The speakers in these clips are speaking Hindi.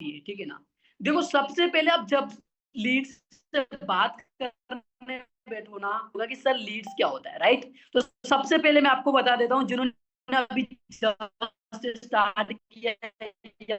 है, ठीक है ना। देखो सबसे पहले आप जब लीड्स से बात करने बैठो ना, होगा कि सर लीड्स क्या होता है, राइट। तो सबसे पहले मैं आपको बता देता हूँ, जिन्होंने अभी स्टार्ट किया है या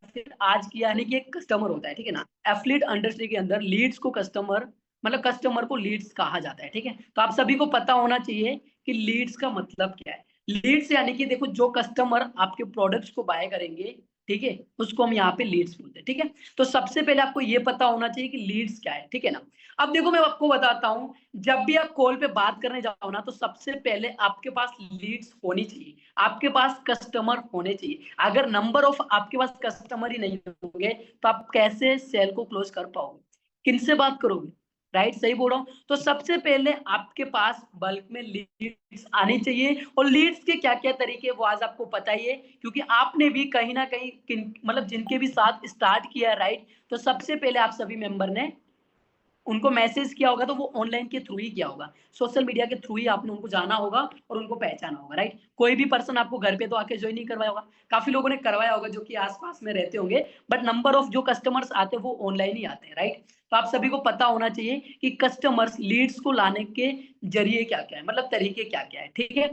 फिर आज किया, यानी कि एक कस्टमर होता है, ठीक है ना। एफिलिएट इंडस्ट्री के अंदर लीड्स को कस्टमर, मतलब कस्टमर को लीड्स कहा जाता है, ठीक है। तो आप सभी को पता होना चाहिए कि लीड्स का मतलब क्या है। लीड्स यानी कि देखो, जो कस्टमर आपके प्रोडक्ट्स को बाय करेंगे, ठीक है, उसको हम यहाँ पे लीड्स बोलते हैं, ठीक है। तो सबसे पहले आपको ये पता होना चाहिए कि लीड्स क्या है, ठीक है ना। अब देखो मैं आपको बताता हूँ, जब भी आप कॉल पे बात करने जाओ ना, तो सबसे पहले आपके पास लीड्स होनी चाहिए, आपके पास कस्टमर होने चाहिए। अगर नंबर ऑफ आपके पास कस्टमर ही नहीं होंगे, तो आप कैसे सेल को क्लोज कर पाओगे, किनसे बात करोगे, राइट। सही बोल रहा हूँ। तो सबसे पहले आपके पास बल्क में लीड्स आनी चाहिए, और लीड्स के क्या क्या तरीके वो आज आपको पता ही है, क्योंकि आपने भी कहीं ना कहीं मतलब जिनके भी साथ स्टार्ट किया है, राइट। तो सबसे पहले आप सभी मेंबर ने उनको मैसेज किया होगा, तो वो ऑनलाइन के थ्रू ही किया होगा, सोशल मीडिया के थ्रू ही आपने उनको जाना होगा और उनको पहचाना होगा, राइट। कोई भी पर्सन आपको घर पे तो आके ज्वाइन नहीं करवाया होगा, काफी लोगों ने करवाया होगा जो कि आसपास में रहते होंगे, बट नंबर ऑफ जो कस्टमर्स आते हैं वो ऑनलाइन ही आते हैं, राइट। तो आप सभी को पता होना चाहिए कि कस्टमर्स लीड्स को लाने के जरिए क्या क्या है, मतलब तरीके क्या क्या है, ठीक है।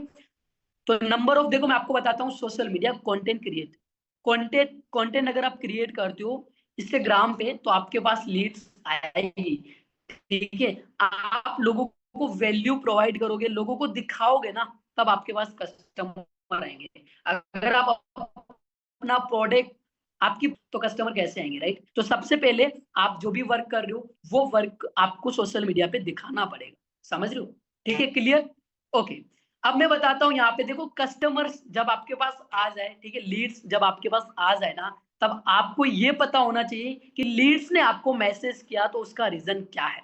तो नंबर ऑफ, देखो मैं आपको बताता हूँ, social media content create, content अगर आप क्रिएट करते हो इंस्टाग्राम पे, तो आपके पास लीड्स आएगी, ठीक है। आप लोगों को वैल्यू प्रोवाइड करोगे, लोगों को दिखाओगे ना, तब आपके पास कस्टमर आएंगे। अगर आप अपना प्रोडक्ट आपकी, तो कस्टमर कैसे आएंगे, राइट। तो सबसे पहले आप जो भी वर्क कर रहे हो, वो वर्क आपको सोशल मीडिया पे दिखाना पड़ेगा, समझ रहे हो, ठीक है, क्लियर, ओके। अब मैं बताता हूँ, यहाँ पे देखो, कस्टमर्स जब आपके पास आ जाए, ठीक है, लीड्स जब आपके पास आ जाए ना, तब आपको ये पता होना चाहिए कि लीड्स ने आपको मैसेज किया तो उसका रीजन क्या है,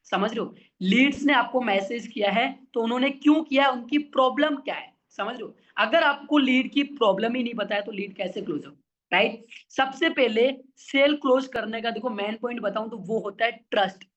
समझ रहे हो। लीड्स ने आपको मैसेज किया है तो उन्होंने क्यों किया है, उनकी प्रॉब्लम क्या है, समझ रहे हो। अगर आपको लीड की प्रॉब्लम ही नहीं पता है, तो लीड कैसे क्लोज हो, राइट। सबसे पहले सेल क्लोज करने का देखो मेन पॉइंट बताऊं तो वो होता है ट्रस्ट।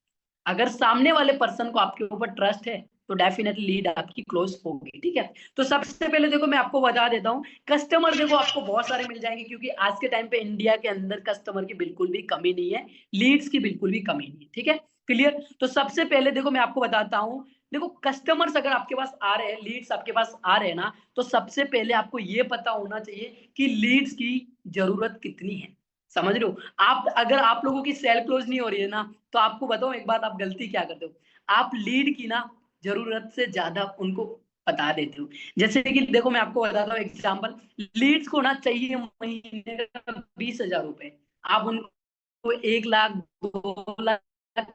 अगर सामने वाले पर्सन को आपके ऊपर ट्रस्ट है, तो डेफिनेटली लीड आपकी क्लोज होगी, ठीक है। तो सबसे पहले देखो मैं आपको बता देता हूँ, कस्टमर देखो आपको बहुत सारे मिल जाएंगे, क्योंकि आज के टाइम पे इंडिया के अंदर कस्टमर की बिल्कुल भी कमी नहीं है, लीड्स की बिल्कुल भी कमी नहीं है, ठीक है, क्लियर। तो सबसे पहले देखो मैं आपको बताता हूँ, देखो कस्टमर्स अगर आपके पास आ रहे हैं, लीड्स आपके पास आ रहे हैं ना, तो सबसे पहले आपको ये पता होना चाहिए कि लीड्स की जरूरत कितनी है, समझ रहे हो। आप अगर आप लोगों की सेल क्लोज नहीं हो रही है ना, तो आपको बताऊं एक बात, आप गलती क्या करते हो, आप लीड की ना जरूरत से ज्यादा उनको बता देते हो। जैसे कि देखो मैं आपको बताता हूँ एग्जांपल, लीड्स को ना चाहिए महीने का 20,000 रुपए, आप उनको 1 लाख 2 लाख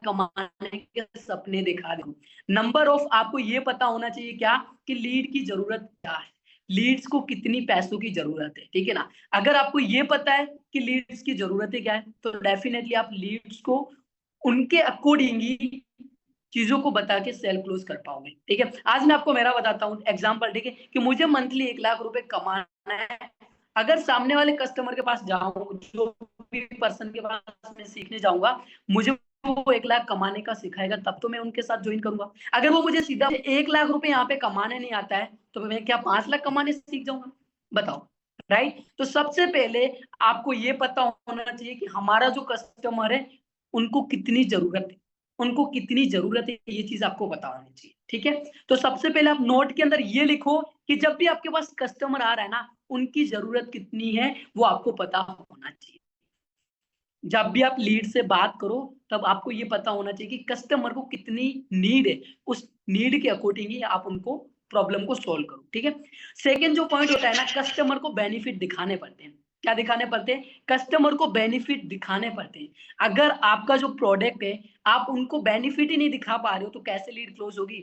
कमाने के सपने दिखा दो। नंबर ऑफ आपको ये पता होना चाहिए क्या, कि लीड की जरूरत क्या है, लीड्स को कितनी पैसों की जरूरत है, ठीक है ना। अगर आपको ये पता है कि लीड्स की जरूरतें क्या है, तो डेफिनेटली आप लीड्स को उनके अकॉर्डिंग ही चीजों को बता के सेल क्लोज कर पाओगे, ठीक है। आज मैं आपको मेरा बताता हूँ एग्जांपल, ठीक है, कि मुझे मंथली 1 लाख रुपए कमाना है। अगर सामने वाले कस्टमर के पास जाऊं, जो भी पर्सन के पास मैं सीखने जाऊंगा, मुझे वो 1 लाख कमाने का सिखाएगा, तब तो मैं उनके साथ ज्वाइन करूंगा। अगर वो मुझे सीधा 1 लाख रुपए यहाँ पे कमाने नहीं आता है, तो मैं क्या 5 लाख कमाने सीख जाऊंगा, बताओ, राइट। तो सबसे पहले आपको ये पता होना चाहिए कि हमारा जो कस्टमर है, उनको कितनी जरूरत है, उनको कितनी जरूरत है, ये चीज आपको पता होनी चाहिए, ठीक है। तो सबसे पहले आप नोट के अंदर ये लिखो कि जब भी आपके पास कस्टमर आ रहा है ना, उनकी जरूरत कितनी है वो आपको पता होना चाहिए। जब भी आप लीड से बात करो, तब आपको ये पता होना चाहिए कि कस्टमर को कितनी नीड है, उस नीड के अकॉर्डिंग ही आप उनको प्रॉब्लम को सोल्व करो, ठीक है। सेकेंड जो पॉइंट होता है ना, कस्टमर को बेनिफिट दिखाने पड़ते हैं। क्या दिखाने पड़ते हैं, कस्टमर को बेनिफिट दिखाने पड़ते हैं। अगर आपका जो प्रोडक्ट है, आप उनको बेनिफिट ही नहीं दिखा पा रहे हो, तो कैसे लीड क्लोज होगी।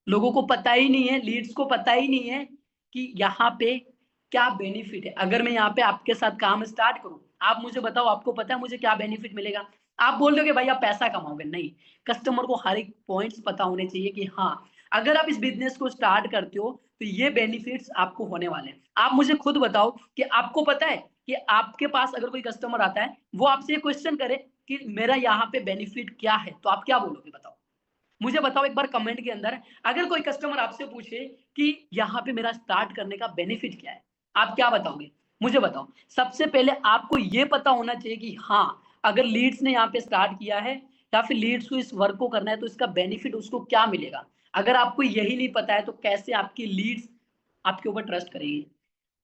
लोगों को पता ही नहीं है, लीड्स को पता ही नहीं है कि यहाँ पे क्या बेनिफिट है। अगर मैं यहाँ पे आपके साथ काम स्टार्ट करूं, आप मुझे बताओ, आपको पता है मुझे क्या बेनिफिट मिलेगा। आप बोल दोगे भाई आप पैसा कमाओगे, नहीं, कस्टमर को हर एक पॉइंट्स पता होने चाहिए कि हाँ, अगर आप इस बिजनेस को स्टार्ट करते हो, तो ये बेनिफिट्स आपको होने वाले हैं। आप मुझे खुद बताओ कि आपको पता है कि आपके पास अगर कोई कस्टमर आता है, वो आपसे ये क्वेश्चन करे कि मेरा यहाँ पे बेनिफिट क्या है, तो आप क्या बोलोगे, बताओ मुझे, बताओ एक बार कमेंट के अंदर। अगर कोई कस्टमर आपसे पूछे कि यहाँ पे मेरा स्टार्ट करने का बेनिफिट क्या है, आप क्या बताओगे। मुझे बताओ, सबसे पहले आपको ये पता होना चाहिए कि हाँ, अगर लीड्स ने यहाँ पे स्टार्ट किया है या फिर लीड्स को इस वर्क को करना है तो इसका बेनिफिट उसको क्या मिलेगा। अगर आपको यही नहीं पता है तो कैसे आपकी लीड्स आपके ऊपर ट्रस्ट करेगी,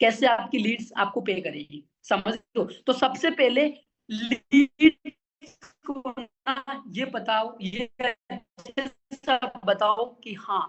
कैसे आपकी लीड्स आपको पे करेगी, समझ लो। तो सबसे पहले लीड्स को ना ये बताओ, ये बताओ कि हाँ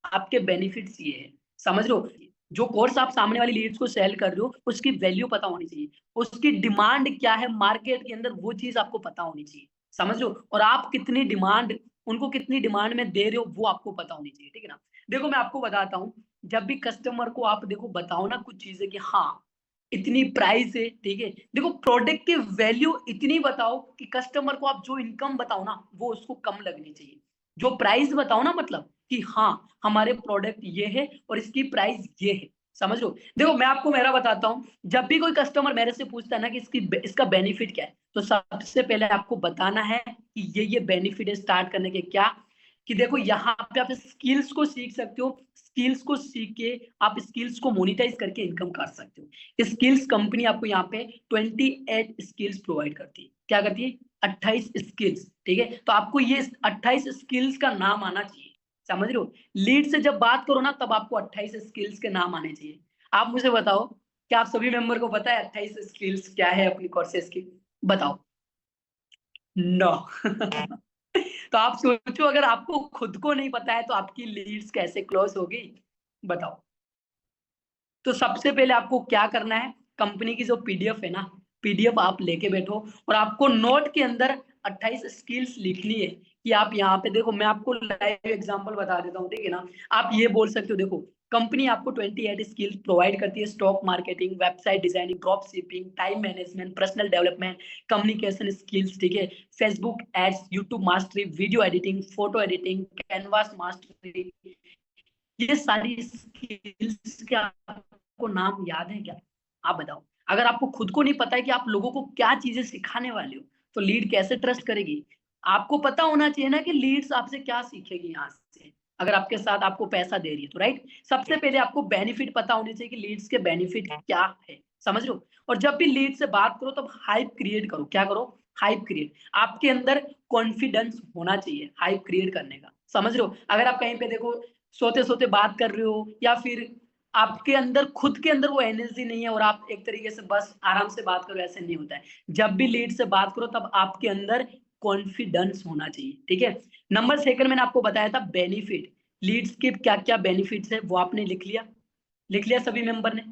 आपके बेनिफिट्स ये है, समझ लो। जो कोर्स आप सामने वाली लीड्स को सेल कर रहे हो उसकी वैल्यू पता होनी चाहिए, उसकी डिमांड क्या है मार्केट के अंदर वो चीज आपको पता होनी चाहिए, समझ लो। और आप कितनी डिमांड, उनको कितनी डिमांड में दे रहे हो वो आपको पता होनी चाहिए, ठीक है ना। देखो मैं आपको बताता हूँ, जब भी कस्टमर को आप देखो बताओ ना कुछ चीजें कि हाँ इतनी प्राइस है, ठीक है, देखो प्रोडक्ट की वैल्यू इतनी बताओ कि कस्टमर को आप जो इनकम बताओ ना वो उसको कम लगनी चाहिए। जो प्राइस बताओ ना, मतलब कि हाँ हमारे प्रोडक्ट ये है और इसकी प्राइस ये है, समझ लो। देखो मैं आपको मेरा बताता हूँ, जब भी कोई कस्टमर मेरे से पूछता है ना कि इसका बेनिफिट क्या है, तो सबसे पहले आपको बताना है कि ये बेनिफिट है स्टार्ट करने के क्या, कि देखो यहाँ पे आप स्किल्स को सीख सकते हो, स्किल्स को सीख के आप स्किल्स को मोनिटाइज करके इनकम कर सकते हो। स्किल्स कंपनी आपको यहाँ पे 28 स्किल्स प्रोवाइड करती है, क्या करती है, 28 स्किल्स, ठीक है। तो आपको ये 28 स्किल्स का नाम आना चाहिए, समझ रहे हो। लीड से जब बात करो ना तब आपको 28 स्किल्स के नाम आने चाहिए। आप मुझे बताओ, क्या आप सभी मेंबर को पता है 28 स्किल्स क्या है अपनी कोर्सेज की, बताओ। नो तो आप सोचो अगर आपको खुद को नहीं पता है तो आपकी लीड्स कैसे क्लोज होगी, बताओ। तो सबसे पहले आपको क्या करना है, कंपनी की जो पीडीएफ है ना, पीडीएफ आप लेके बैठो और आपको नोट के अंदर 28 स्किल्स लिखनी है। कि आप यहाँ पे देखो, मैं आपको लाइव एग्जांपल बता देता हूँ, ठीक है ना। आप ये बोल सकते हो, देखो कंपनी आपको 28 स्किल्स प्रोवाइड करती है, stock marketing, website designing, drop shipping, time management, personal development, communication skills, ठीक है, Facebook ads, YouTube mastery, video editing, photo editing, canvas mastery. ये सारी स्किल्स के आपको नाम याद है क्या, आप बताओ। अगर आपको खुद को नहीं पता है कि आप लोगों को क्या चीजें सिखाने वाले हो तो लीड कैसे ट्रस्ट करेगी। आपको पता होना चाहिए ना कि लीड्स आपसे क्या सीखेगी यहाँ से, अगर आपके साथ आपको पैसा दे रही है तो, राइट। सबसे पहले आपको बेनिफिट पता होने चाहिए कि लीड्स के बेनिफिट क्या है, समझ लो। और जब भी लीड से बात करो तब हाइप क्रिएट करो, क्या करो, हाइप क्रिएट। आपके अंदर कॉन्फिडेंस होना चाहिए हाइप क्रिएट करने का, समझ लो। अगर आप कहीं पे देखो सोते सोते बात कर रहे हो या फिर आपके अंदर खुद के अंदर वो एनर्जी नहीं है और आप एक तरीके से बस आराम से बात करो, ऐसे नहीं होता है। जब भी लीड से बात करो तब आपके अंदर कॉन्फिडेंस होना चाहिए, ठीक है। नंबर सेकंड मैंने आपको बताया था बेनिफिट, लीड्स के क्या क्या बेनिफिट्स है वो आपने लिख लिया, लिख लिया सभी मेंबर ने,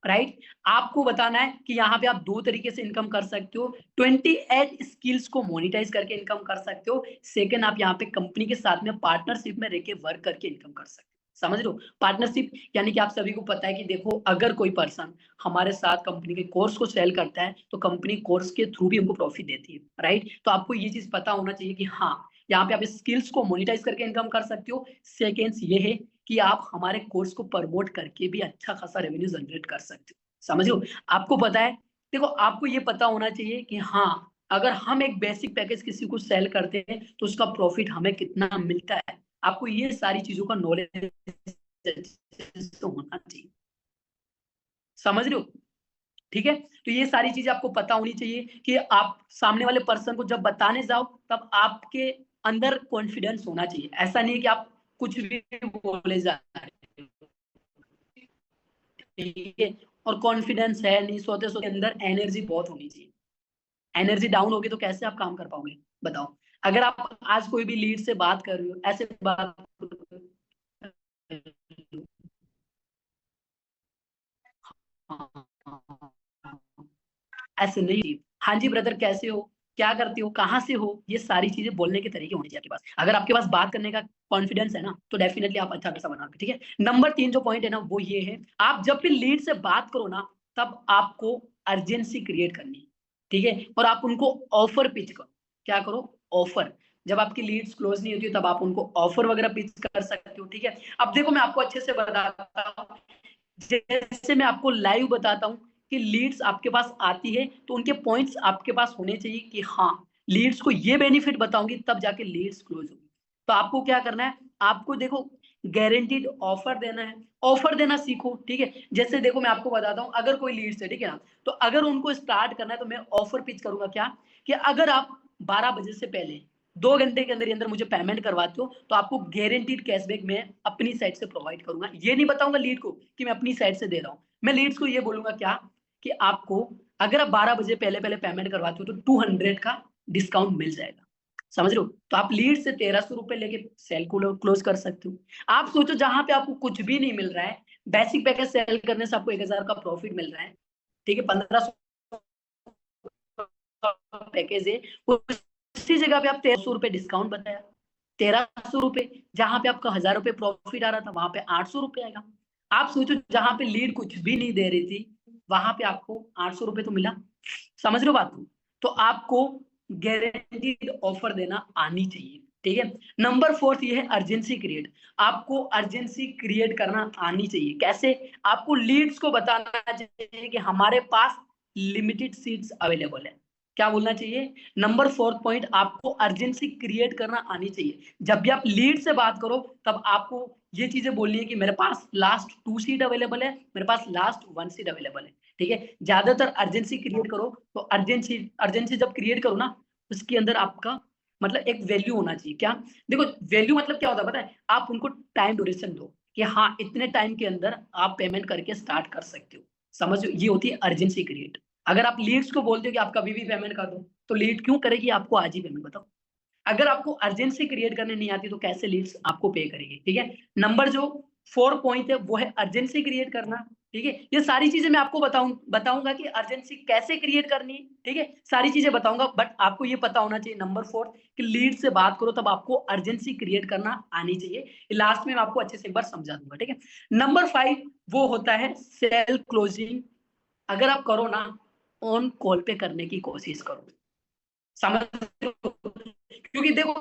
राइट। आपको बताना है कि यहाँ पे आप दो तरीके से इनकम कर सकते हो, 28 स्किल्स को मोनिटाइज करके इनकम कर सकते हो। सेकंड, आप यहाँ पे कंपनी के साथ में पार्टनरशिप में रह के वर्क करके इनकम कर सकते हो, समझ लो। पार्टनरशिप यानी कि आप सभी को पता है कि देखो अगर कोई पर्सन हमारे साथ कंपनी के कोर्स को सेल करता है तो कंपनी कोर्स के थ्रू भी हमको प्रॉफिट देती है, राइट। तो आपको ये चीज पता होना चाहिए कि हाँ यहाँ पे आप स्किल्स को मोनिटाइज करके इनकम कर सकते हो। सेकेंड ये है कि आप हमारे कोर्स को प्रमोट करके भी अच्छा खासा रेवेन्यू जनरेट कर सकते हो, समझ लो। आपको पता है, देखो आपको ये पता होना चाहिए कि हाँ अगर हम एक बेसिक पैकेज किसी को सेल करते हैं तो उसका प्रॉफिट हमें कितना मिलता है। आपको ये सारी चीजों का नॉलेज तो होना चाहिए, समझ रहे हो, ठीक है। तो ये सारी चीजें आपको पता होनी चाहिए कि आप सामने वाले पर्सन को जब बताने जाओ तब आपके अंदर कॉन्फिडेंस होना चाहिए। ऐसा नहीं है कि आप कुछ भी बोले जा रहे हो, ठीक है। और कॉन्फिडेंस है नहीं, सोते सोते अंदर एनर्जी बहुत होनी चाहिए। एनर्जी डाउन होगी तो कैसे आप काम कर पाओगे, बताओ। अगर आप आज कोई भी लीड से बात कर रहे हो ऐसे बात ऐसे नहीं, हाँ जी ब्रदर कैसे हो, क्या करते हो, कहाँ से हो, ये सारी चीजें बोलने के तरीके होने चाहिए आपके पास। अगर आपके पास बात करने का कॉन्फिडेंस है ना तो डेफिनेटली आप अच्छा पैसा बनाओगे, ठीक है। नंबर 3 जो पॉइंट है ना वो ये है, आप जब भी लीड से बात करो ना तब आपको अर्जेंसी क्रिएट करनी है, ठीक है। और आप उनको ऑफर पिच करो, क्या करो, ऑफर। जब आपकी लीड्स क्लोज नहीं होती है तब आप उनको ऑफर वगैरह पिच कर सकते हो, ठीक है। अब देखो मैं आपको अच्छे से बताता हूँ, जैसे मैं आपको लाइव बताता हूँ कि लीड्स आपके पास आती है तो उनके पॉइंट्स आपके पास होने चाहिए कि हाँ लीड्स को ये बेनिफिट बताऊंगी तब जाके लीड्स क्लोज होगी। तो आपको क्या करना है, आपको देखो गारंटीड ऑफर देना है, ऑफर देना सीखो, ठीक है। जैसे देखो मैं आपको बताता हूँ, अगर कोई लीड्स है, ठीक है ना, तो अगर उनको स्टार्ट करना है तो मैं ऑफर पिच करूंगा क्या, कि अगर आप 12 बजे से पहले 2 घंटे के अंदर मुझे पेमेंट करवाते हो तो आपको गारंटीड कैशबैक मैं अपनी साइड से प्रोवाइड करूंगा। ये नहीं बताऊंगा लीड को कि मैं अपनी साइड से दे रहा हूँ, मैं लीड्स को ये बोलूंगा क्या, कि आपको अगर आप 12 बजे पहले पहले पेमेंट करवाते हो तो 200 का डिस्काउंट मिल जाएगा, समझ रहे हो। तो आप लीड से 1300 रुपए लेके सेल को क्लोज कर सकते हो। आप सोचो जहां पे आपको कुछ भी नहीं मिल रहा है, बेसिक पैकेज सेल करने से आपको 1000 का प्रॉफिट मिल रहा है, ठीक है, 1500 पैकेज है, उसी जगह पे आप 1300 रुपए डिस्काउंट बताया, 1300 रुपए, जहां पे आपका 1000 रुपए प्रॉफिट आ रहा था वहां पे 800 रुपए आएगा। आप सोचो जहां पे लीड कुछ भी नहीं दे रही थी वहां पे आपको 800 रुपए तो मिला, समझ रहे हो बात को। तो आपको गारंटीड ऑफर देना आनी चाहिए, ठीक है। नंबर 4 ये है अर्जेंसी क्रिएट। आपको अर्जेंसी क्रिएट करना आनी चाहिए। कैसे? आपको लीड्स को बताना चाहिए कि हमारे पास लिमिटेड सीट्स अवेलेबल है। क्या बोलना चाहिए? नंबर 4 पॉइंट, आपको अर्जेंसी क्रिएट करना आनी चाहिए। जब भी आप लीड से बात करो तब आपको ये चीजें बोलनी है कि मेरे पास लास्ट 2 सीट अवेलेबल है, मेरे पास लास्ट 1 सीट अवेलेबल है, ठीक है। ज्यादातर अर्जेंसी क्रिएट करो, तो अर्जेंसी अर्जेंसी जब क्रिएट करो ना, उसके अंदर आपका मतलब एक वैल्यू होना चाहिए। क्या? देखो वैल्यू मतलब क्या होता है पता है? आप उनको टाइम ड्यूरेशन दो कि हाँ इतने टाइम के अंदर आप पेमेंट करके स्टार्ट कर सकते हो, समझ, ये होती है अर्जेंसी क्रिएट। अगर आप लीड्स को बोलते हो कि आप कभी भी पेमेंट कर दो, तो लीड क्यों करेगी आपको आज ही पेमेंट? बताओ। अगर आपको अर्जेंसी क्रिएट करने नहीं आती तो कैसे लीड्स आपको पे करेगी, ठीक है। नंबर जो 4 पॉइंट है वो है अर्जेंसी क्रिएट करना, ठीक है। ये सारी चीजें मैं आपको बताऊंगा कि अर्जेंसी कैसे क्रिएट करनी है, ठीक है, सारी चीजें बताऊंगा। बट आपको ये पता होना चाहिए नंबर 4 कि लीड से बात करो तब आपको अर्जेंसी क्रिएट करना आनी चाहिए। लास्ट में मैं आपको अच्छे से एक बार समझा दूंगा, ठीक है। नंबर 5 वो होता है सेल क्लोजिंग। अगर आप करो ना, ऑन कॉल पे करने की कोशिश करो, समझ, क्योंकि देखो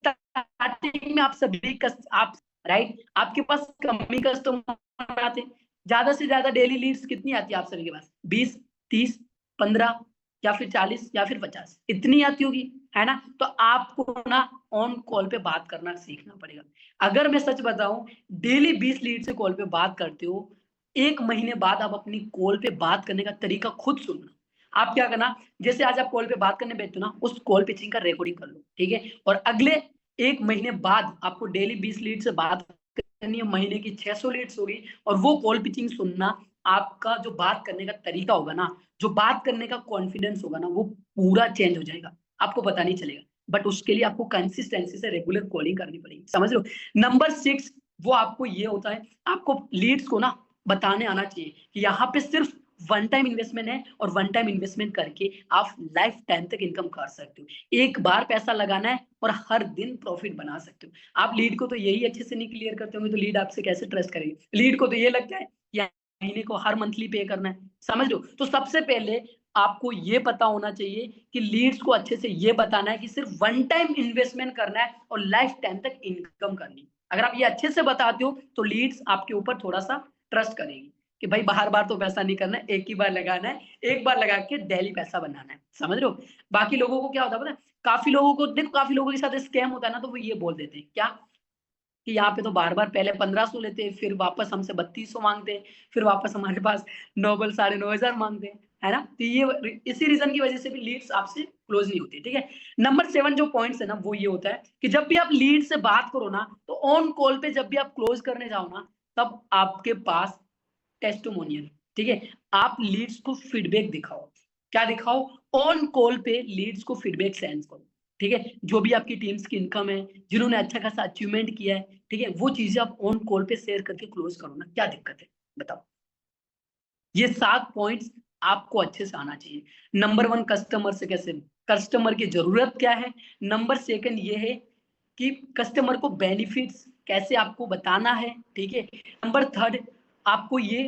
स्टार्टिंग में आप सभी आप राइट, आपके पास कमी कस्टमर आते हैं, ज्यादा से ज्यादा डेली लीड्स कितनी आती है आप सभी के पास? 20, 30, 15 या फिर 40 या फिर 50, इतनी आती होगी, है ना। तो आपको ना ऑन कॉल पे बात करना सीखना पड़ेगा। अगर मैं सच बताऊं, डेली 20 लीड से कॉल पे बात करते हो, 1 महीने बाद आप अपनी कॉल पे बात करने का तरीका खुद सुनना। आप क्या करना, जैसे आज आप कॉल पे बात करने बैठते हो ना, उस कॉल पिचिंग का रिकॉर्डिंग कर लो, ठीक है। और अगले 1 महीने बाद आपको डेली 20 लीड से बात करनी है, महीने की 600 लीड्स होगी, और वो कॉल पिचिंग सुनना। आपका जो बात करने का तरीका होगा ना, जो बात करने का कॉन्फिडेंस होगा ना, वो पूरा चेंज हो जाएगा, आपको पता नहीं चलेगा। बट उसके लिए आपको कंसिस्टेंसी से रेगुलर कॉलिंग करनी पड़ेगी, समझ लो। नंबर 6 वो आपको ये होता है, आपको लीड्स को ना बताने आना चाहिए कि यहाँ पे सिर्फ वन टाइम इन्वेस्टमेंट है, और वन टाइम इन्वेस्टमेंट करके आप लाइफ टाइम तक इनकम कर सकते हो। एक बार पैसा लगाना है और हर दिन प्रॉफिट बना सकते हो। आप लीड को तो यही अच्छे से नहीं क्लियर करते होंगे, तो लीड आपसे कैसे ट्रस्ट करेगी? लीड को तो ये लगता है या महीने को हर मंथली पे करना है, समझ लो। तो सबसे पहले आपको ये पता होना चाहिए कि लीड्स को अच्छे से ये बताना है कि सिर्फ वन टाइम इन्वेस्टमेंट करना है और लाइफ टाइम तक इनकम करनी है। अगर आप ये अच्छे से बताते हो तो लीड्स आपके ऊपर थोड़ा सा ट्रस्ट करेगी कि भाई बार बार तो पैसा नहीं करना है, एक ही बार लगाना है, एक बार लगा के डेली पैसा बनाना है, समझ रहे हो। बाकी लोगों को क्या होता है पता है? काफी लोगों को देखो, काफी लोगों के साथ स्कैम होता है ना, तो वो ये बोल देते हैं क्या, कि यहाँ पे तो बार बार पहले 1500 लेते हैं, फिर वापस हमसे 3200 मांगते हैं, फिर वापस हमारे पास नोबल 9500 मांगते हैं, है ना। तो ये इसी रीजन की वजह से भी लीड्स आपसे क्लोज नहीं होती, ठीक है। नंबर 7 जो पॉइंट्स है ना, वो ये होता है कि जब भी आप लीड से बात करो ना, तो ऑन कॉल पे जब भी आप क्लोज करने जाओ ना, तब आपके पास टेस्टिमोनियल, ठीक है, आप लीड्स को फीडबैक दिखाओ। क्या दिखाओ? ऑन कॉल पे लीड्स को फीडबैक सेंड करो, ठीक है। जो भी आपकी टीम्स की इनकम है, जिन्होंने अच्छा खासा अचीवमेंट किया है, ठीक है, वो चीजें आप ऑन कॉल पे शेयर करके क्लोज करो ना, क्या दिक्कत है बताओ। ये 7 पॉइंट्स आपको अच्छे से आना चाहिए। नंबर 1 कस्टमर से कैसे, कस्टमर की जरूरत क्या है। नंबर 2 ये है कि कस्टमर को बेनिफिट्स कैसे आपको बताना है, ठीक है। नंबर 3 आपको ये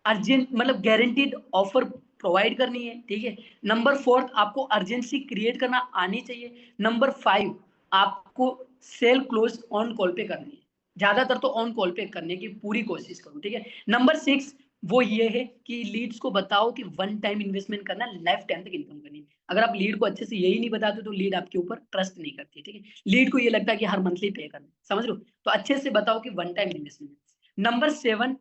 अर्जेंट मतलब गारंटीड ऑफर प्रोवाइड करनी है, ठीक है। नंबर 4 आपको अर्जेंसी क्रिएट करना आनी चाहिए। नंबर 5 आपको सेल क्लोज ऑन कॉल पे करनी है, ज्यादातर तो ऑन कॉल पे करने की पूरी कोशिश करो, ठीक है। नंबर 6 वो ये है कि लीड्स को बताओ कि वन टाइम इन्वेस्टमेंट करना, लाइफ टाइम तक इनकम करनी है। अगर आप लीड को अच्छे से यही नहीं बताते तो लीड आपके ऊपर ट्रस्ट नहीं करती, ठीक है। लीड को ये लगता है कि हर मंथली पे करना, समझ लो। तो अच्छे से बताओ कि वन टाइम इन्वेस्टमेंट है। नंबर 7,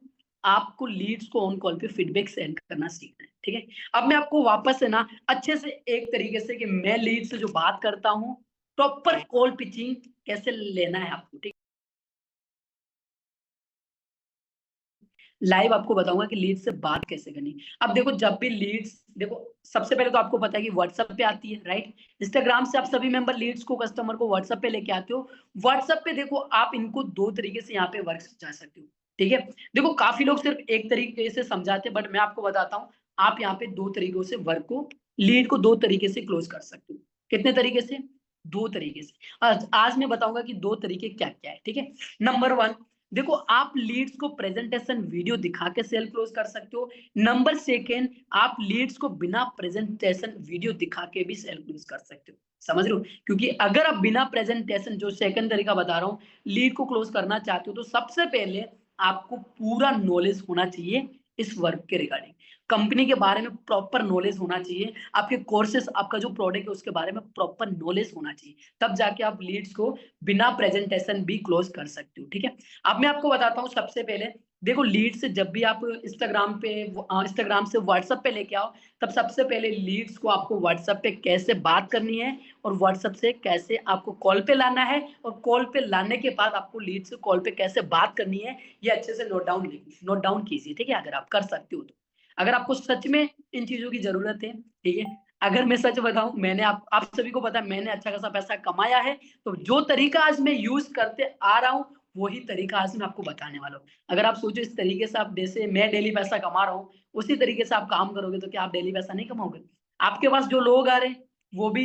आपको लीड्स को ऑन कॉल पे फीडबैक सेंड करना सीखना है, ठीक है। अब मैं आपको वापस से ना अच्छे से एक तरीके से कि मैं लीड से जो बात करता हूँ, प्रॉपर कॉल पिचिंग कैसे लेना है आपको, ठीक। लाइव आपको बताऊंगा कि लीड से बात कैसे करनी। अब देखो, जब भी लीड्स, देखो सबसे पहले तो आपको पता है कि व्हाट्सएप पे आती है, राइट। इंस्टाग्राम से आप सभी मेंबर लीड्स को, कस्टमर को व्हाट्सएप पे लेके आते हो। व्हाट्सएप पे देखो, आप इनको दो तरीके से यहाँ पे वर्क जा सकते हो, ठीक है। देखो काफी लोग सिर्फ एक तरीके से समझाते हैं, बट मैं आपको बताता हूँ, आप यहाँ पे दो तरीकों से वर्क को, लीड को दो तरीके से क्लोज कर सकते हो। कितने तरीके से? दो तरीके से। आज मैं बताऊंगा कि दो तरीके क्या क्या है, ठीक है। नंबर 1, देखो आप लीड्स को प्रेजेंटेशन वीडियो दिखा के सेल क्लोज कर सकते हो। नंबर 2, आप लीड्स को बिना प्रेजेंटेशन वीडियो दिखा के भी सेल क्लोज कर सकते हो, समझ रहे हो। क्योंकि अगर आप बिना प्रेजेंटेशन, जो सेकंड तरीका बता रहा हूँ, लीड को क्लोज करना चाहते हो, तो सबसे पहले आपको पूरा नॉलेज होना चाहिए इस वर्क के रिगार्डिंग। कंपनी के बारे में प्रॉपर नॉलेज होना चाहिए, आपके कोर्सेस, आपका जो प्रोडक्ट है उसके बारे में प्रॉपर नॉलेज होना चाहिए, तब जाके आप लीड्स को बिना प्रेजेंटेशन भी क्लोज कर सकते हो, ठीक है। अब मैं आपको बताता हूँ, सबसे पहले देखो, लीड से जब भी आप इंस्टाग्राम से व्हाट्सएप पे लेके आओ, तब सबसे पहले लीड्स को आपको व्हाट्सएप पे कैसे बात करनी है, और व्हाट्सएप से कैसे आपको कॉल पे लाना है, और कॉल पे लाने के बाद आपको लीड से कॉल पे कैसे बात करनी है, ये अच्छे से नोट डाउन कीजिए, ठीक है। अगर आप कर सकते हो तो, अगर आपको सच में इन चीजों की जरूरत है, ठीक है। अगर मैं सच बताऊं, मैंने आप सभी को पता है, मैंने अच्छा खासा पैसा कमाया है, तो जो तरीका आज मैं यूज करते आ रहा हूँ, वही तरीका आज मैं आपको बताने वाला हूँ। अगर आप सोचो इस तरीके से, आप जैसे मैं डेली पैसा कमा रहा हूँ, उसी तरीके से आप काम करोगे, तो क्या आप डेली पैसा नहीं कमाओगे? आपके पास जो लोग आ रहे हैं, वो भी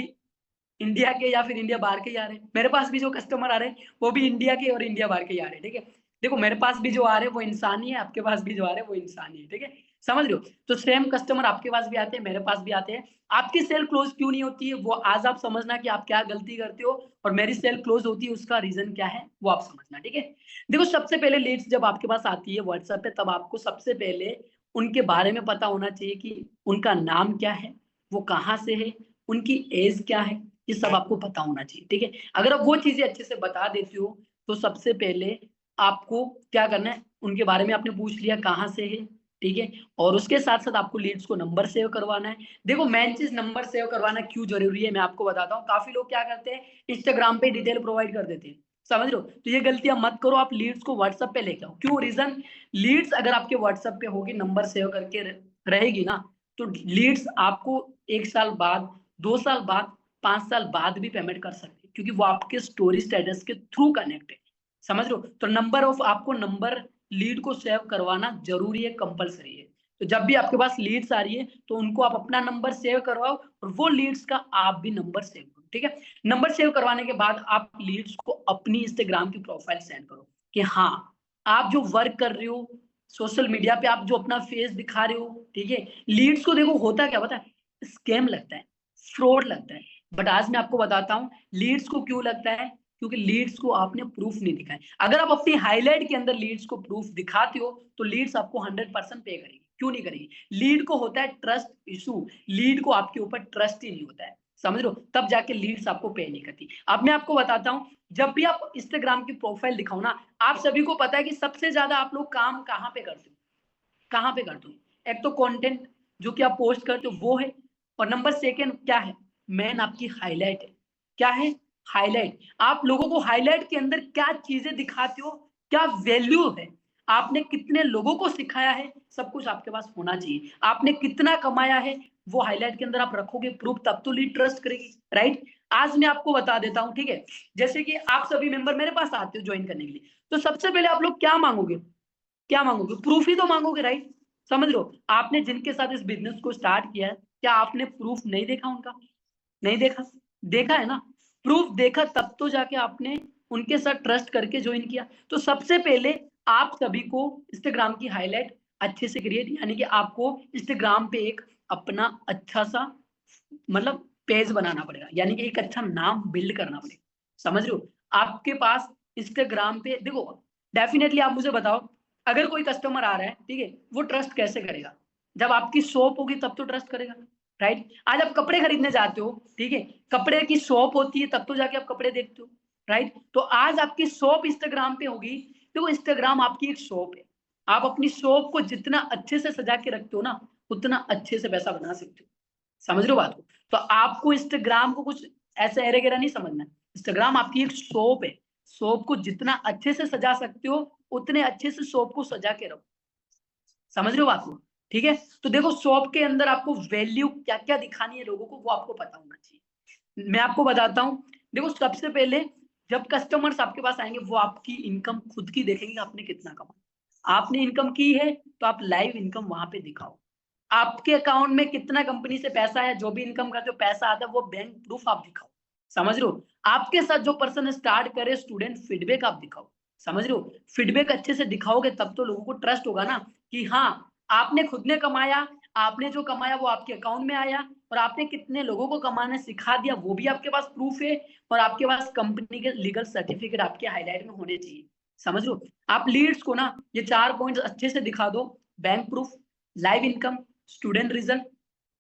इंडिया के या फिर इंडिया बाहर के ही आ रहे हैं। मेरे पास भी जो कस्टमर आ रहे हैं, वो भी इंडिया के और इंडिया बाहर के ही आ रहे हैं, ठीक है। देखो मेरे पास भी जो आ रहे हैं वो इंसान ही है, आपके पास भी जो आ रहे हैं वो इंसान ही है, ठीक है। समझ रहे हो? तो सेम कस्टमर आपके पास भी आते हैं, मेरे पास भी आते हैं। आपकी सेल क्लोज क्यों नहीं होती है, वो आज आप समझना कि आप क्या गलती करते हो, और मेरी सेल क्लोज होती है, उसका रीजन क्या है, वो आप समझना, ठीक है। देखो सबसे पहले लीड्स जब आपके पास आती है व्हाट्सएप पे, तब आपको सबसे पहले उनके बारे में पता होना चाहिए कि उनका नाम क्या है, वो कहाँ से है, उनकी एज क्या है, ये सब आपको पता होना चाहिए, ठीक है। अगर आप वो चीजें अच्छे से बता देते हो, तो सबसे पहले आपको क्या करना है, उनके बारे में आपने पूछ लिया कहाँ से है, ठीक है। और उसके साथ साथ आपको लीड्स को नंबर सेव करवाना है। देखो मेन चीज नंबर सेव करवाना क्यों जरूरी है, मैं आपको बताता हूँ। काफी लोग क्या करते हैं, इंस्टाग्राम पे डिटेल प्रोवाइड कर देते हैं, समझ लो। तो ये गलतियां मत करो, आप लीड्स को व्हाट्सएप पे लेके आओ। क्यों? रीजन, लीड्स अगर आपके व्हाट्सएप पे होगी, नंबर सेव करके रहेगी ना, तो लीड्स आपको 1 साल बाद, 2 साल बाद, 5 साल बाद भी पेमेंट कर सकते हैं, क्योंकि वो आपके स्टोरी स्टेटस के थ्रू कनेक्ट है, समझ लो। तो नंबर ऑफ, आपको नंबर लीड को सेव करवाना जरूरी है, कंपलसरी है। तो जब भी आपके पास लीड्स आ रही है, तो उनको आप अपना नंबर सेव करवाओ, और वो लीड्स का आप भी नंबर सेव करो, ठीक है। नंबर सेव करवाने के बाद आप लीड्स को अपनी इंस्टाग्राम की प्रोफाइल सेंड करो, कि हाँ आप जो वर्क कर रहे हो, सोशल मीडिया पे आप जो अपना फेस दिखा रहे हो, ठीक है। लीड्स को देखो होता क्या पता है, स्कैम लगता है, फ्रॉड लगता है। बट आज मैं आपको बताता हूँ लीड्स को क्यों लगता है, क्योंकि लीड्स को आपने प्रूफ नहीं दिखाए। अगर आप अपनी हाईलाइट के अंदर लीड्स को प्रूफ दिखाते हो, तो लीड्स आपको 100% पे करेगी। क्यों नहीं करेगी? लीड को होता है ट्रस्ट इशू, लीड को आपके ऊपर ट्रस्ट ही नहीं होता है, समझ लो, तब जाके लीड्स आपको पे नहीं करती। अब मैं आपको बताता हूँ, जब भी आप इंस्टाग्राम की प्रोफाइल दिखाओ ना, आप सभी को पता है कि सबसे ज्यादा आप लोग काम कहाँ पे करते हो, कहाँ पे करते हो? एक तो कंटेंट जो कि आप पोस्ट करते हो वो है, और नंबर 2 क्या है, मेन आपकी हाईलाइट है। क्या है? हाईलाइट। आप लोगों को हाईलाइट के अंदर क्या चीजें दिखाते हो, क्या वैल्यू है, आपने कितने लोगों को सिखाया है, सब कुछ आपके पास होना चाहिए। आपने कितना कमाया है, वो हाईलाइट के अंदर आप रखोगे प्रूफ, तब तो लीड ट्रस्ट करेगी, राइट। आज मैं आपको बता देता हूं, ठीक है। जैसे कि आप सभी मेंबर मेरे पास आते हो ज्वाइन करने के लिए, तो सबसे पहले आप लोग क्या मांगोगे, क्या मांगोगे? प्रूफ ही तो मांगोगे, राइट। समझ लो, आपने जिनके साथ इस बिजनेस को स्टार्ट किया है, क्या आपने प्रूफ नहीं देखा उनका? नहीं देखा? देखा है ना? प्रूफ देखा, तब तो जाके आपने उनके साथ ट्रस्ट करके ज्वाइन किया। तो सबसे पहले आप सभी को इंस्टाग्राम की हाईलाइट अच्छे से क्रिएट, यानी कि आपको इंस्टाग्राम पे एक अपना अच्छा सा मतलब पेज बनाना पड़ेगा, यानी कि एक अच्छा नाम बिल्ड करना पड़ेगा, समझ रहे हो। आपके पास इंस्टाग्राम पे देखो, डेफिनेटली आप मुझे बताओ, अगर कोई कस्टमर आ रहा है, ठीक है, वो ट्रस्ट कैसे करेगा? जब आपकी शॉप होगी तब तो ट्रस्ट करेगा, राइट? आज आप कपड़े खरीदने जाते हो, ठीक है, कपड़े की शॉप होती है तब तो जाके आप कपड़े देखते हो, राइट? तो आज आपकी शॉप इंस्टाग्राम पे होगी, देखो इंस्टाग्राम आपकी एक शॉप है, आप अपनी शॉप को जितना अच्छे से सजा के रखते हो ना, उतना अच्छे से पैसा बना सकते हो। समझ रहे हो बात को? तो आपको इंस्टाग्राम को कुछ ऐसे एरे गेरा नहीं समझना है। इंस्टाग्राम आपकी एक शॉप है, शॉप को जितना अच्छे से सजा सकते हो उतने अच्छे से शॉप को सजा के रखो। समझ रहे हो बात को? ठीक है? तो देखो शॉप के अंदर आपको वैल्यू क्या-क्या दिखानी है लोगों को, वो आपको पता होना चाहिए। मैं आपको बताता हूँ, देखो सबसे पहले जब कस्टमर्स आपके पास आएँगे वो आपकी इनकम खुद की देखेंगे आपने कितना कमाया। आपने इनकम की है तो आप लाइव इनकम वहाँ पे दिखाओ। आपके अकाउंट में कितना कंपनी से पैसा है, जो भी इनकम करते हो पैसा आता है वो बैंक प्रूफ आप दिखाओ। समझ रहे हो? आपके साथ जो पर्सन स्टार्ट करे स्टूडेंट फीडबैक आप दिखाओ। समझ रहे हो? फीडबैक अच्छे से दिखाओगे तब तो लोगों को ट्रस्ट होगा ना कि हाँ, आपने खुद ने कमाया, आपने जो कमाया वो आपके अकाउंट में आया और आपने कितने लोगों को कमाना सिखा दिया वो भी आपके पास प्रूफ है और आपके पास कंपनी के लीगल सर्टिफिकेट आपके हाइलाइट में होने चाहिए। समझ रहे हो? आप लीड्स को ना ये 4 पॉइंट्स अच्छे से दिखा दो, bank proof, live income, student result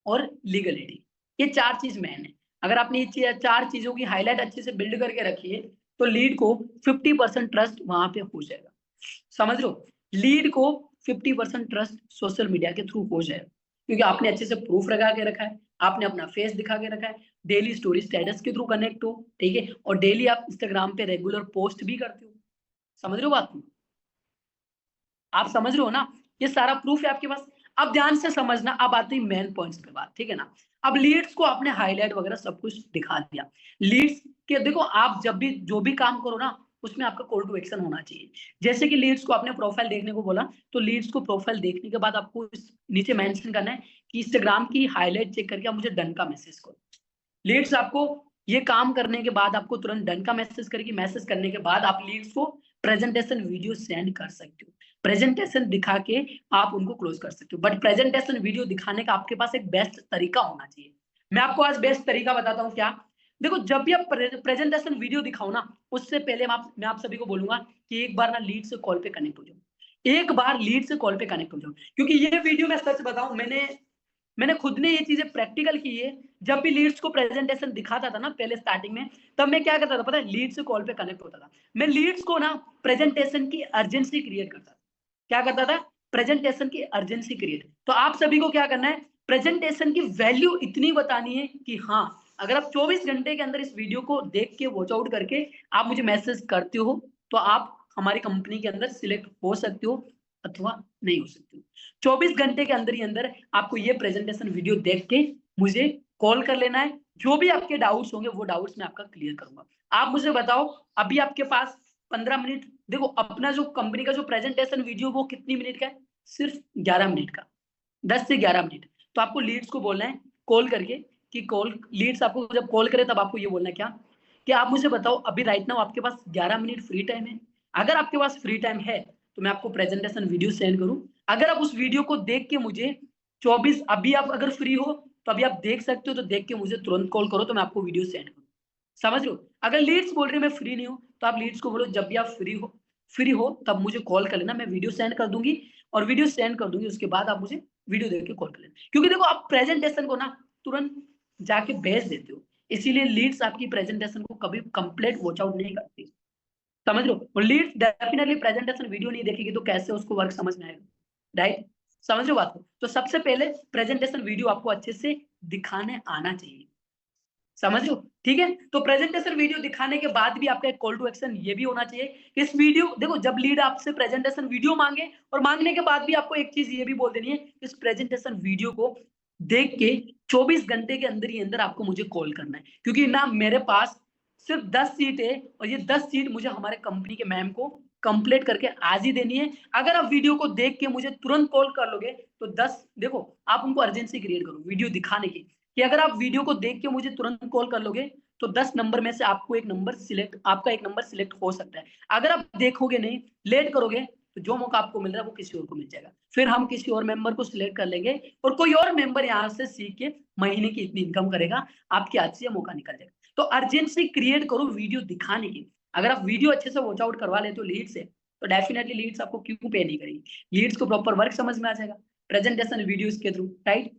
और लीगलिटी। ये 4 चीज़ मेन है। अगर आपने ये 4 चीज़ों की हाइलाइट अच्छे से बिल्ड करके रखी है, तो लीड को 50% ट्रस्ट वहाँ पे हो जाएगा। समझ रहे हो? लीड को 50% ट्रस्ट सोशल मीडिया के थ्रू हो जाएगा, क्योंकि आपने अच्छे से प्रूफ लगा के रखा है, आपने अपना फेस दिखा के रखा है, डेली स्टोरी स्टेटस के थ्रू कनेक्ट हो, ठीक है? और डेली आप इंस्टाग्राम पे रेगुलर पोस्ट भी करते हो। समझ रहे हो बात को? आप समझ रहे हो ना? ये सारा प्रूफ है आपके पास। अब ध्यान से समझना, अब आते हैं मेन पॉइंट्स पे बात, ठीक है ना? अब लीड्स को आपने हाइलाइट वगैरह सब कुछ दिखा दिया। लीड्स के देखो आप जब भी जो भी काम करो ना, उसमें आपका कॉल टू एक्शन होना चाहिए। जैसे कि लीड्स को आपने प्रोफाइल देखने को बोला, तो लीड्स को प्रोफाइल देखने के बाद आपको इस नीचे मेंशन करना है कि इंस्टाग्राम की हाइलाइट चेक करके आप मुझे डन का मैसेज करो। लीड्स आपको ये काम करने के बाद आपको तुरंत डन का मैसेज करेगी। मैसेज करने के बाद आप लीड्स को प्रेजेंटेशन वीडियो सेंड कर सकते हो। प्रेजेंटेशन दिखा के आप उनको क्लोज कर सकते हो। बट प्रेजेंटेशन वीडियो दिखाने का आपके पास एक बेस्ट तरीका होना चाहिए। मैं आपको आज बेस्ट तरीका बताता हूँ क्या? देखो जब भी आप प्रेजेंटेशन वीडियो दिखाओ ना, उससे पहले मैं आप सभी को बोलूँगा कि एक बार ना लीड से कॉल पे कनेक्ट हो जाओ। एक बार लीड से कॉल पे कनेक्ट हो जाओ। क्योंकि ये वीडियो मैं सच बताऊँ मैंने खुद ने ये चीज़ें प्रैक्टिकल की है। जब भी लीड्स को प्रेजेंटेशन दिखाता था ना पहले स्टार्टिंग में, तब मैं क्या करता था पता है? लीड से कॉल पे कनेक्ट होता था। मैं लीड्स को ना प्रेजेंटेशन की अर्जेंसी क्रिएट करता था। क्या करता था? प्रेजेंटेशन की अर्जेंसी क्रिएट। तो आप सभी को क्या करना है? प्रेजेंटेशन की वैल्यू इतनी बतानी है कि हाँ, अगर आप 24 घंटे के अंदर इस वीडियो को देख के वॉच आउट करके आप मुझे मैसेज करते हो, तो आप हमारी कंपनी के अंदर सिलेक्ट हो सकते हो अथवा नहीं हो सकते हो। 24 घंटे के अंदर ही अंदर आपको ये प्रेजेंटेशन वीडियो देख के मुझे कॉल कर लेना है। जो भी आपके डाउट्स होंगे वो डाउट्स मैं आपका क्लियर करूँगा। आप मुझे बताओ अभी आपके पास 15 मिनट, देखो अपना जो कंपनी का जो प्रेजेंटेशन वीडियो वो कितनी मिनट का है? सिर्फ 11 मिनट का, 10 से 11 मिनट। तो आपको लीड्स को बोलना है कॉल करके कि कॉल लीड्स आपको जब कॉल करे तब आपको ये बोलना है क्या? कि आप मुझे बताओ अभी राइट नाउ आपके पास 11 मिनट फ्री टाइम है? अगर आपके पास फ्री टाइम है तो मैं आपको प्रेजेंटेशन वीडियो सेंड करूँ। अगर आप उस वीडियो को देख के मुझे 24 अभी आप अगर फ्री हो तो अभी आप देख सकते हो, तो देख के मुझे तुरंत कॉल करो तो मैं आपको वीडियो सेंड करूँ। समझ रहे हो? अगर लीड्स बोल रही है मैं फ्री नहीं हूँ, तो आप लीड्स को बोलो जब भी आप फ्री हो तब मुझे कॉल कर लेना, मैं वीडियो सेंड कर दूँगी और वीडियो सेंड कर दूँगी उसके बाद आप मुझे वीडियो देख के कॉल कर लेना। क्योंकि देखो आप प्रेजेंटेशन को ना तुरंत जाके भेज देते हो, इसीलिए लीड्स आपकी प्रेजेंटेशन को कभी कंप्लीट वॉच आउट नहीं करती। समझ लो, और लीड्स डेफिनेटली प्रेजेंटेशन वीडियो नहीं देखेगी तो कैसे उसको वर्क समझ में आएगा, राइट? समझ लो बात को? तो सबसे पहले प्रेजेंटेशन वीडियो आपको अच्छे से दिखाने आना चाहिए। समझ लो, ठीक है? तो प्रेजेंटेशन वीडियो दिखाने के बाद भी आपका एक कॉल टू एक्शन ये भी होना चाहिए कि इस वीडियो देखो जब लीड आपसे प्रेजेंटेशन वीडियो मांगे और मांगने के बाद भी आपको एक चीज ये भी बोल देनी है, इस प्रेजेंटेशन वीडियो को देख के 24 घंटे के अंदर ही अंदर आपको मुझे कॉल करना है, क्योंकि ना मेरे पास सिर्फ 10 सीट है और ये 10 सीट मुझे हमारे कंपनी के मैम को कंप्लीट करके आज ही देनी है। अगर आप वीडियो को देख के मुझे तुरंत कॉल कर लोगे तो 10 देखो आप उनको अर्जेंसी क्रिएट करो वीडियो दिखाने की, कि अगर आप वीडियो को देख के मुझे तुरंत कॉल कर लोगे तो 10 नंबर में से आपका एक नंबर सिलेक्ट हो सकता है। अगर आप देखोगे नहीं, लेट करोगे, तो जो मौका आपको मिल रहा है वो किसी और को मिल जाएगा। फिर हम किसी और मेंबर को सिलेक्ट कर लेंगे और कोई और मेंबर यहाँ से सीख के महीने की इतनी इनकम करेगा, आपके हाथ से ये मौका निकल जाएगा। तो अर्जेंसी क्रिएट करो वीडियो दिखाने की। अगर आप वीडियो अच्छे से वॉच आउट करवा लेते हो लीड से, तो डेफिनेटली लीड्स आपको क्यों पे नहीं करेगी? लीड्स को प्रॉपर वर्क समझ में आ जाएगा प्रेजेंटेशन वीडियोस के थ्रू, राइट?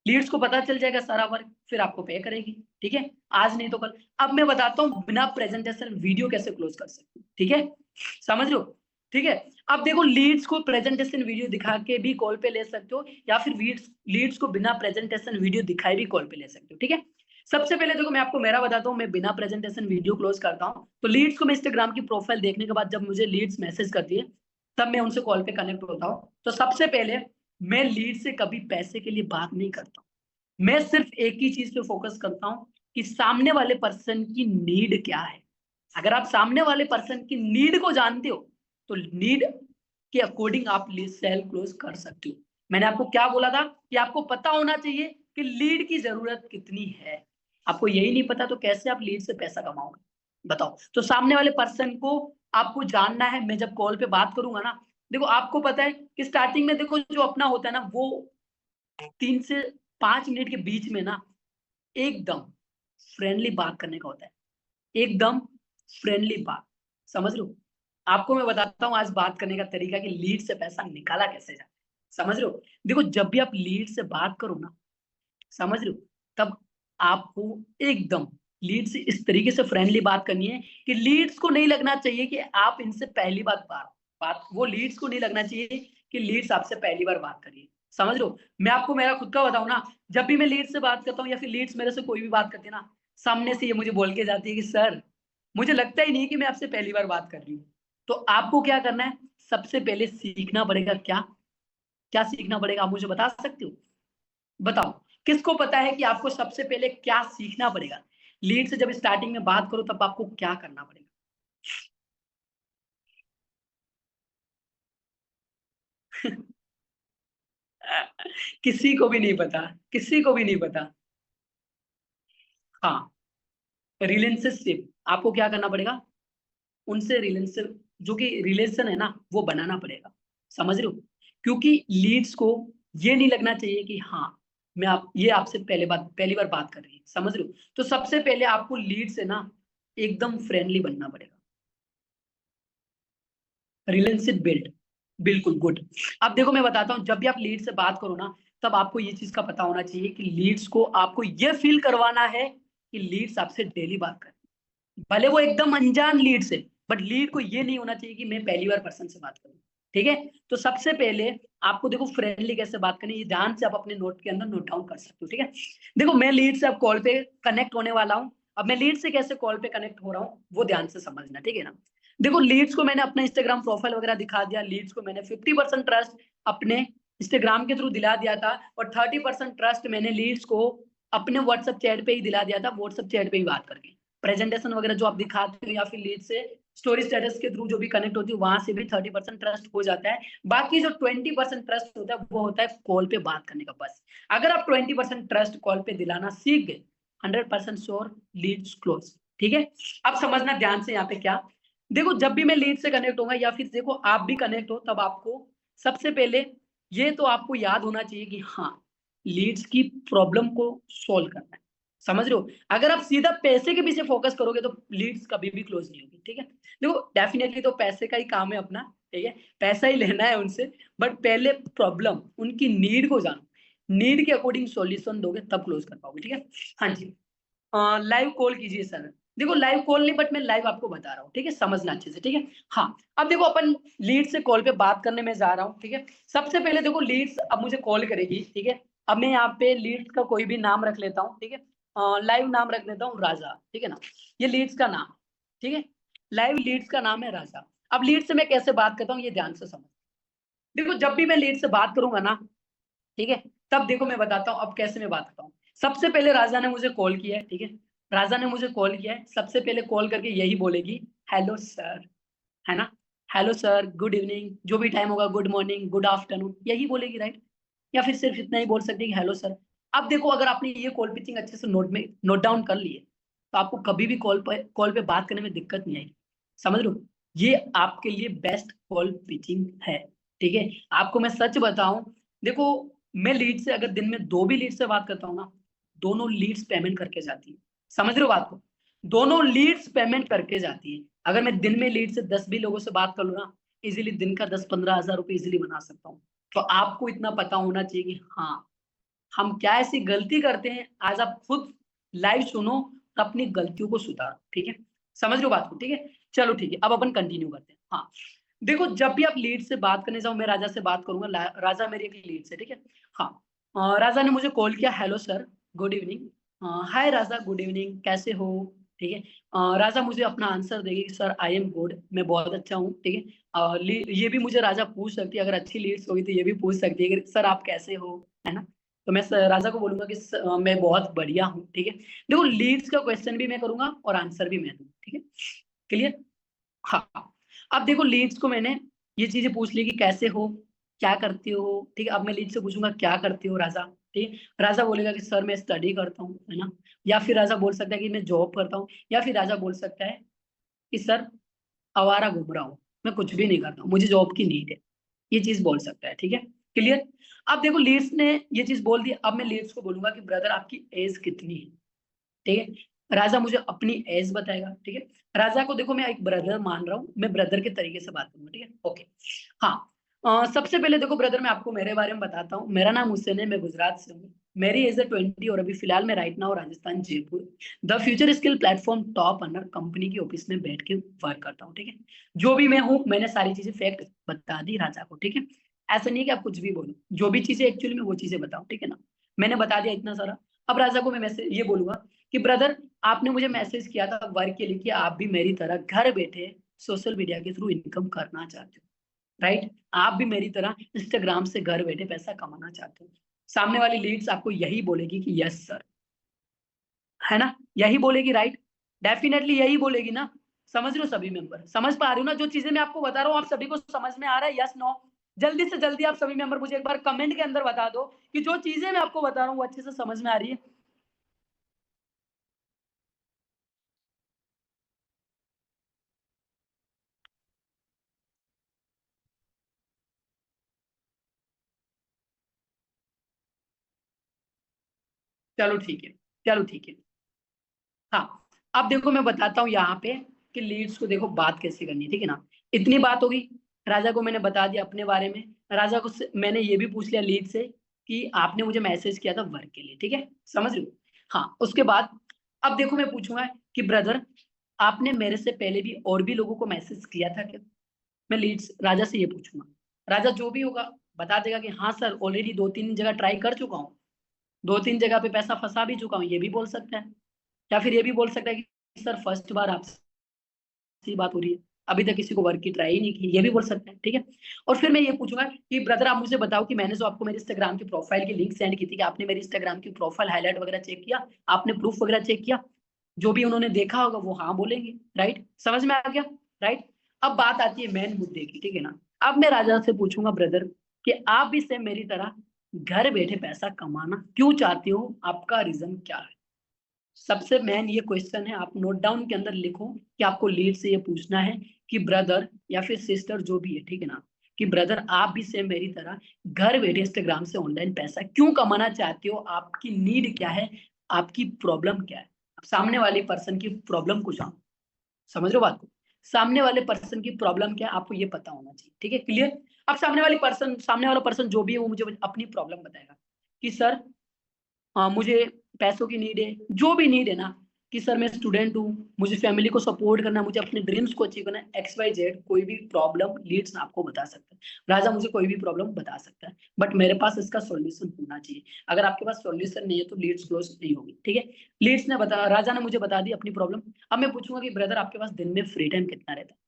लीड्स को पता चल जाएगा सारा वर्क, फिर आपको पे करेगी, ठीक है? आज नहीं तो कल। अब मैं बताता हूँ बिना प्रेजेंटेशन वीडियो कैसे क्लोज कर सकते हैं, ठीक है? समझ लो, ठीक है? अब देखो लीड्स को प्रेजेंटेशन वीडियो दिखा के भी कॉल पे ले सकते हो, या फिर लीड्स को बिना प्रेजेंटेशन वीडियो दिखाए भी कॉल पे ले सकते हो, ठीक है? सबसे पहले देखो मैं आपको मेरा बताता हूँ, मैं बिना प्रेजेंटेशन वीडियो क्लोज करता हूँ। तो लीड्स को मैं इंस्टाग्राम की प्रोफाइल देखने के बाद जब मुझे लीड्स मैसेज करती है तब मैं उनसे कॉल पे कनेक्ट होता हूँ। तो सबसे पहले मैं लीड से कभी पैसे के लिए बात नहीं करता हूँ। मैं सिर्फ एक ही चीज पे फोकस करता हूँ कि सामने वाले पर्सन की नीड क्या है। अगर आप सामने वाले पर्सन की नीड को जानते हो तो नीड के अकॉर्डिंग आप सेल क्लोज कर सकते हो। मैंने आपको क्या बोला था कि आपको पता होना चाहिए कि लीड की जरूरत कितनी है। आपको यही नहीं पता तो कैसे आप लीड से पैसा कमाओगे, बताओ? तो सामने वाले पर्सन को आपको जानना है। मैं जब कॉल पे बात करूंगा ना, देखो आपको पता है कि स्टार्टिंग में देखो जो अपना होता है ना, वो 3 से 5 मिनट के बीच में ना एकदम फ्रेंडली बात करने का होता है, एकदम फ्रेंडली बात, समझ लो? आपको मैं बताता हूँ आज बात करने का तरीका कि लीड से पैसा निकाला कैसे जाए, समझ लो? देखो जब भी आप लीड से बात करो ना, समझ लो, तब आपको एकदम लीड से इस तरीके से फ्रेंडली बात करनी है कि लीड्स को नहीं लगना चाहिए कि आप इनसे पहली बार बात वो लीड्स को नहीं लगना चाहिए कि लीड्स आपसे पहली बार बात करिए, समझ लो? मैं आपको मेरा खुद का बताऊं ना, जब भी मैं लीड से बात करता हूँ या फिर लीड्स मेरे से कोई भी बात करती है ना, सामने से ये मुझे बोल के जाती है कि सर मुझे लगता ही नहीं कि मैं आपसे पहली बार बात कर रही हूँ। तो आपको क्या करना है, सबसे पहले सीखना पड़ेगा। क्या क्या सीखना पड़ेगा, आप मुझे बता सकते हो? बताओ, किसको पता है कि आपको सबसे पहले क्या सीखना पड़ेगा? लीड से जब स्टार्टिंग में बात करो तब आपको क्या करना पड़ेगा? किसी को भी नहीं पता, किसी को भी नहीं पता। हाँ, रिलेशनशिप आपको क्या करना पड़ेगा? उनसे रिलेशन, जो कि रिलेशन है ना, वो बनाना पड़ेगा, समझ रहे हो? क्योंकि लीड्स को ये नहीं लगना चाहिए कि हाँ मैं आप ये आपसे पहली बार बात कर रही है, समझ रहे हो? तो सबसे पहले आपको लीड से ना एकदम फ्रेंडली बनना पड़ेगा, रिलेशनशिप बिल्ड, बिल्कुल गुड। अब देखो मैं बताता हूँ, जब भी आप लीड से बात करो ना, तब आपको ये चीज का पता होना चाहिए कि लीड्स को आपको ये फील करवाना है कि लीड्स आपसे डेली बात कर, भले वो एकदम अनजान लीड से, बट लीड को ये नहीं होना चाहिए कि मैं पहली बार पर्सन से बात करूं, ठीक है? तो सबसे पहले आपको देखो फ्रेंडली कैसे बात करनी है, ये ध्यान से आप अपने नोट के अंदर नोट डाउन कर सकते हो, ठीक है? देखो मैं लीड से अब कॉल पे कनेक्ट होने वाला हूँ। अब मैं लीड से कैसे कॉल पे कनेक्ट हो रहा हूँ वो ध्यान से समझना, ठीक है ना? देखो लीड्स को मैंने अपना इंस्टाग्राम प्रोफाइल वगैरह दिखा दिया, लीड्स को मैंने 50% ट्रस्ट अपने इंस्टाग्राम के थ्रू दिला दिया था, और 30% ट्रस्ट मैंने लीड्स को अपने व्हाट्सएप चैट पे ही दिला दिया था, व्हाट्सएप चैट पे ही बात करके। प्रेजेंटेशन वगैरह जो आप दिखाते हो या फिर लीड से स्टोरी स्टेटस के थ्रू जो भी कनेक्ट होती है, वहां से भी 30% ट्रस्ट हो जाता है। बाकी जो 20% ट्रस्ट होता है वो होता है कॉल पे बात करने का, बस। अगर आप 20% ट्रस्ट कॉल पे दिलाना सीख गए, 100% श्योर लीड्स क्लोज, ठीक है? अब समझना ध्यान से यहाँ पे क्या, देखो जब भी मैं लीड से कनेक्ट होगा या फिर देखो आप भी कनेक्ट हो, तब आपको सबसे पहले ये तो आपको याद होना चाहिए कि हाँ लीड्स की प्रॉब्लम को सोल्व करना है, समझ रहे हो? अगर आप सीधा पैसे के पीछे फोकस करोगे तो लीड्स कभी भी क्लोज नहीं होगी, ठीक है? देखो डेफिनेटली तो पैसे का ही काम है अपना, ठीक है? पैसा ही लेना है उनसे, बट पहले प्रॉब्लम उनकी नीड को जानो, नीड के अकॉर्डिंग सॉल्यूशन दोगे तब क्लोज कर पाओगे, ठीक है? हाँ जी, लाइव कॉल कीजिए सर। देखो लाइव कॉल नहीं, बट मैं लाइव आपको बता रहा हूँ, ठीक है? समझना अच्छे से, ठीक है? हाँ, अब देखो अपन लीड से कॉल पे बात करने में जा रहा हूँ, ठीक है? सबसे पहले देखो लीड्स अब मुझे कॉल करेगी, ठीक है? अब मैं यहाँ पे लीड्स का कोई भी नाम रख लेता हूँ, ठीक है? लाइव नाम रख लेता हूँ राजा, ठीक है ना? ये लीड्स का नाम, ठीक है? लाइव लीड्स का नाम है राजा। अब लीड से मैं कैसे बात करता हूँ ये ध्यान से समझ। देखो जब भी मैं लीड से बात करूंगा ना, ठीक है, तब देखो मैं बताता हूँ अब कैसे मैं बात करता हूँ। सबसे पहले राजा ने मुझे कॉल किया है, ठीक है? राजा ने मुझे कॉल किया है, सबसे पहले कॉल करके यही बोलेगी, हेलो सर, है ना? हेलो सर, गुड इवनिंग, जो भी टाइम होगा, गुड मॉर्निंग, गुड आफ्टरनून, यही बोलेगी, राइट? या फिर सिर्फ इतना ही बोल सकती है कि हेलो सर। अब देखो अगर आपने ये कॉल पिचिंग अच्छे से नोट डाउन कर लिए, तो आपको कभी भी कॉल पे बात करने में दिक्कत नहीं आएगी, समझ लो? ये आपके लिए बेस्ट कॉल पिचिंग है, ठीक है? आपको मैं सच बताऊं, देखो मैं लीड से अगर दिन में 2 भी लीड से बात करता हूँ ना, दोनों लीड्स पेमेंट करके जाती है, समझ रहे हो बात को? दोनों लीड्स पेमेंट करके जाती है। अगर मैं दिन में लीड से 10 भी लोगों से बात कर लूँ ना, इजीली दिन का 10-15 हजार रुपए इजीली बना सकता हूँ। तो आपको इतना पता होना चाहिए कि हाँ, हम क्या ऐसी गलती करते हैं। आज आप खुद लाइव सुनो और अपनी गलतियों को सुधारो, ठीक है? समझ रहे हो बात को, ठीक है? चलो ठीक है, अब अपन कंटिन्यू करते हैं। हाँ, देखो जब भी आप लीड से बात करने जाओ, मैं राजा से बात करूंगा। राजा मेरी एक लीड से, ठीक है? हाँ, राजा ने मुझे कॉल किया, हेलो सर, गुड इवनिंग। हाय राजा, गुड इवनिंग, कैसे हो? ठीक है। राजा मुझे अपना आंसर देगी कि सर आई एम गुड, मैं बहुत अच्छा हूँ, ठीक है? ये भी मुझे राजा पूछ सकती है, अगर अच्छी लीड्स होगी तो ये भी पूछ सकती है कि सर आप कैसे हो, है ना? तो मैं राजा को बोलूंगा कि मैं बहुत बढ़िया हूँ, ठीक है? देखो लीड्स का क्वेश्चन भी मैं करूंगा और आंसर भी मैं दूंगा, ठीक है? क्लियर? हाँ, अब देखो लीड्स को मैंने ये चीजें पूछ ली कि कैसे हो, क्या करते हो, ठीक है? अब मैं लीड से पूछूंगा क्या करते हो राजा, ठीक है? राजा बोलेगा कि सर मैं स्टडी करता हूँ, है ना? या फिर राजा बोल सकता है कि मैं जॉब करता हूँ, या फिर राजा बोल सकता है कि सर आवारा घूम रहा हूँ, मैं कुछ भी नहीं करता हूँ, मुझे जॉब की नीड है। ये चीज बोल सकता है, ठीक है? क्लियर? अब देखो लीड्स ने ये चीज बोल दी, अब मैं लीड्स को बोलूंगा कि ब्रदर आपकी एज कितनी है, ठीक है? राजा मुझे अपनी एज बताएगा, ठीक है? राजा को देखो मैं एक ब्रदर मान रहा हूँ, मैं ब्रदर के तरीके से बात करूंगा, ठीक है? ओके। हाँ, सबसे पहले देखो ब्रदर मैं आपको मेरे बारे में बताता हूँ। मेरा नाम हुसैन है, मैं गुजरात से हूँ। मेरी एज है 20 और अभी फिलहाल मैं right now Rajasthan Jaipur the future skill platform top owner company की ऑफिस में बैठ के वर्क करता हूँ, ठीक है? जो भी मैं हूँ, मैंने सारी चीजें फैक्ट बता दी राजा को, ठीक है? ऐसा नहीं है कि आप कुछ भी बोलो, जो भी चीजें एक्चुअली में वो चीजें बताओ, ठीक है ना? मैंने बता दिया इतना सारा। अब राजा को मैं मैसेज ये बोलूंगा कि ब्रदर आपने मुझे मैसेज किया था वर्क के लिए कि आप भी मेरी तरह घर बैठे सोशल मीडिया के थ्रू इनकम करना चाहते हो, राइट? आप भी मेरी तरह इंस्टाग्राम से घर बैठे पैसा कमाना चाहते हो। सामने वाली लीड्स आपको यही बोलेगी कि यस सर, है ना? यही बोलेगी, राइट? डेफिनेटली यही बोलेगी ना। समझ रहे हो सभी मेंबर? समझ पा रहे हो ना जो चीजें मैं आपको बता रहा हूँ? आप सभी को समझ में आ रहा है, यस नो? जल्दी से जल्दी आप सभी मेंबर मुझे एक बार कमेंट के अंदर बता दो कि जो चीजें मैं आपको बता रहा हूँ वो अच्छे से समझ में आ रही है। चलो ठीक है, चलो ठीक है। हाँ, अब देखो मैं बताता हूँ यहाँ पे कि लीड्स को देखो बात कैसे करनी है, ठीक है ना? इतनी बात होगी, राजा को मैंने बता दिया अपने बारे में। राजा को मैंने ये भी पूछ लिया लीड से कि आपने मुझे मैसेज किया था वर्क के लिए, ठीक है? समझ रहे हो? हाँ, उसके बाद अब देखो मैं पूछूंगा कि ब्रदर आपने मेरे से पहले भी और भी लोगों को मैसेज किया था क्या? मैं लीड्स राजा से ये पूछूंगा। राजा जो भी होगा बता देगा कि हाँ सर ऑलरेडी 2-3 जगह ट्राई कर चुका हूँ, 2-3 जगह पे पैसा फंसा भी चुका हूँ, ये भी बोल सकता है। या फिर ये भी बोल सकता है कि सर फर्स्ट बार आपसे बात हो रही है, अभी तक किसी को वर्क की ट्राई ही नहीं की, ये भी बोल सकते हैं, ठीक है? और फिर मैं ये पूछूंगा कि ब्रदर आप मुझे बताओ कि मैंने जो आपको मेरे इंस्टाग्राम की प्रोफाइल की लिंक सेंड की थी कि आपने मेरी इंस्टाग्राम की प्रोफाइल हाईलाइट वगैरह चेक किया, आपने प्रूफ वगैरह चेक किया? जो भी उन्होंने देखा होगा वो हाँ बोलेंगे, राइट? समझ में आ गया, राइट? अब बात आती है मेन मुद्दे की, ठीक है ना? अब मैं राजा से पूछूंगा ब्रदर कि आप भी सेम मेरी तरह घर बैठे पैसा कमाना क्यों चाहते हो, आपका रीजन क्या है? सबसे मेन ये क्वेश्चन है, आप नोट डाउन के अंदर लिखो कि आपको लीड से ये पूछना है कि ब्रदर या फिर सिस्टर जो भी है, ठीक है ना? कि ब्रदर आप भी सेम मेरी तरह घर बैठे इंस्टाग्राम से ऑनलाइन पैसा क्यों कमाना चाहते हो, आपकी नीड क्या है, आपकी प्रॉब्लम क्या है? आप सामने वाले पर्सन की प्रॉब्लम को जानो। समझ रहे हो बात को? सामने वाले पर्सन की प्रॉब्लम क्या है आपको ये पता होना चाहिए, ठीक है? क्लियर? अब सामने वाला पर्सन जो भी है वो मुझे अपनी प्रॉब्लम बताएगा कि सर हाँ, मुझे पैसों की नीड है, जो भी नीड है ना, कि सर मैं स्टूडेंट हूँ, मुझे फैमिली को सपोर्ट करना है, मुझे अपने ड्रीम्स को अचीव करना है, एक्स वाई जेड कोई भी प्रॉब्लम लीड्स आपको बता सकता है। राजा मुझे कोई भी प्रॉब्लम बता सकता है, बट मेरे पास इसका सॉल्यूशन होना चाहिए। अगर आपके पास सॉल्यूशन नहीं है तो लीड्स क्लोज नहीं होगी, ठीक है? राजा ने मुझे बता दी अपनी प्रॉब्लम। अब मैं पूछूंगा कि ब्रदर आपके पास दिन में फ्री टाइम कितना रहता है?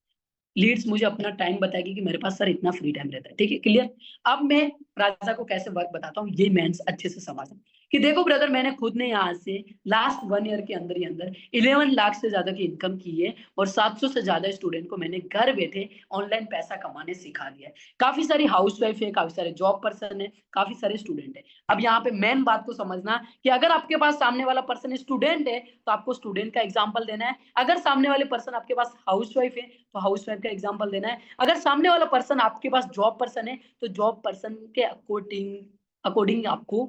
लीड्स मुझे अपना टाइम बताएगी कि मेरे पास सर इतना फ्री टाइम रहता है, ठीक है? क्लियर? अब मैं राजा को कैसे वर्क बताता हूँ ये मेंस अच्छे से समझ कि देखो ब्रदर मैंने खुद ने यहाँ से लास्ट 1 ईयर के अंदर ही अंदर 11 लाख से ज्यादा की इनकम की है और 700 से ज्यादा स्टूडेंट को मैंने घर बैठे ऑनलाइन पैसा कमाने सिखा दिया है। काफी सारी हाउस वाइफ है, काफी सारे जॉब पर्सन है, काफी सारे स्टूडेंट है। अब यहाँ पे मेन बात को समझना कि अगर आपके पास सामने वाला पर्सन स्टूडेंट है तो आपको स्टूडेंट का एग्जाम्पल देना है, अगर सामने वाले पर्सन आपके पास हाउस वाइफ है तो हाउस वाइफ का एग्जाम्पल देना है, अगर सामने वाला पर्सन आपके पास जॉब पर्सन है तो जॉब पर्सन के अकॉर्डिंग अकॉर्डिंग आपको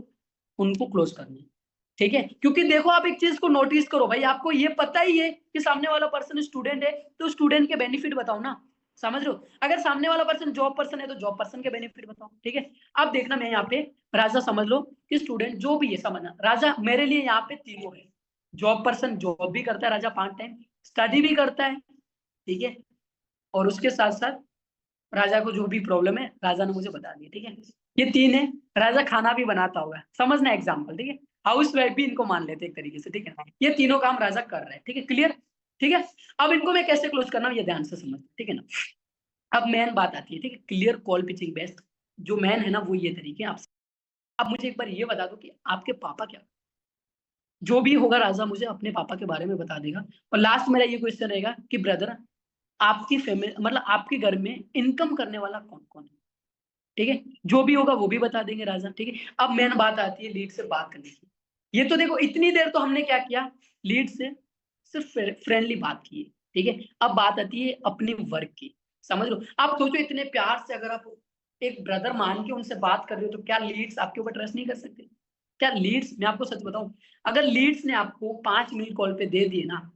उनको क्लोज करना है, ठीक है? क्योंकि देखो आप एक चीज को नोटिस करो भाई, आपको ये पता ही है कि सामने वाला पर्सन स्टूडेंट है तो स्टूडेंट के बेनिफिट बताओ ना। समझ रहे हो? अगर सामने वाला पर्सन जॉब पर्सन है तो जॉब पर्सन के बेनिफिट बताओ, ठीक है। अब देखना, मैं यहाँ पे राजा समझ लो कि स्टूडेंट जो भी है, समझना राजा मेरे लिए यहाँ पे तीनों है। जॉब पर्सन जॉब भी करता है राजा, पार्ट टाइम स्टडी भी करता है, ठीक है, और उसके साथ साथ राजा को जो भी प्रॉब्लम है राजा ने मुझे बता दी, ठीक है। ये तीन है। राजा खाना भी बनाता होगा, समझना एग्जाम्पल, ठीक है। हाउस वाइफ भी इनको मान लेते हैं एक तरीके से, ठीक है। ये तीनों काम राजा कर रहे हैं, ठीक है, क्लियर, ठीक है। अब इनको मैं कैसे क्लोज करना हूं ये ध्यान से समझ, ठीक है ना। अब मेन बात आती है, ठीक है, क्लियर कॉल पिचिंग बेस्ट। जो मैन है ना वो ये तरीके आपसे। अब मुझे एक बार ये बता दो कि आपके पापा क्या, जो भी होगा राजा मुझे अपने पापा के बारे में बता देगा। और लास्ट मेरा ये क्वेश्चन रहेगा कि ब्रदर आपकी फैमिली मतलब आपके घर में इनकम करने वाला कौन कौन है, ठीक है। जो भी होगा वो भी बता देंगे राजा, ठीक है। अब मेन बात आती है लीड से बात करने की। ये तो देखो इतनी देर तो हमने क्या किया, लीड से सिर्फ फ्रेंडली बात की है, ठीक है। अब बात आती है अपनी वर्क की, समझ लो। आप सोचो इतने प्यार से अगर आप एक ब्रदर मान के उनसे बात कर रहे हो तो क्या लीड्स आपके ऊपर ट्रस्ट नहीं कर सकते? क्या लीड्स, मैं आपको सच बताऊं, अगर लीड्स ने आपको 5 मिनट कॉल पे दे दिए ना,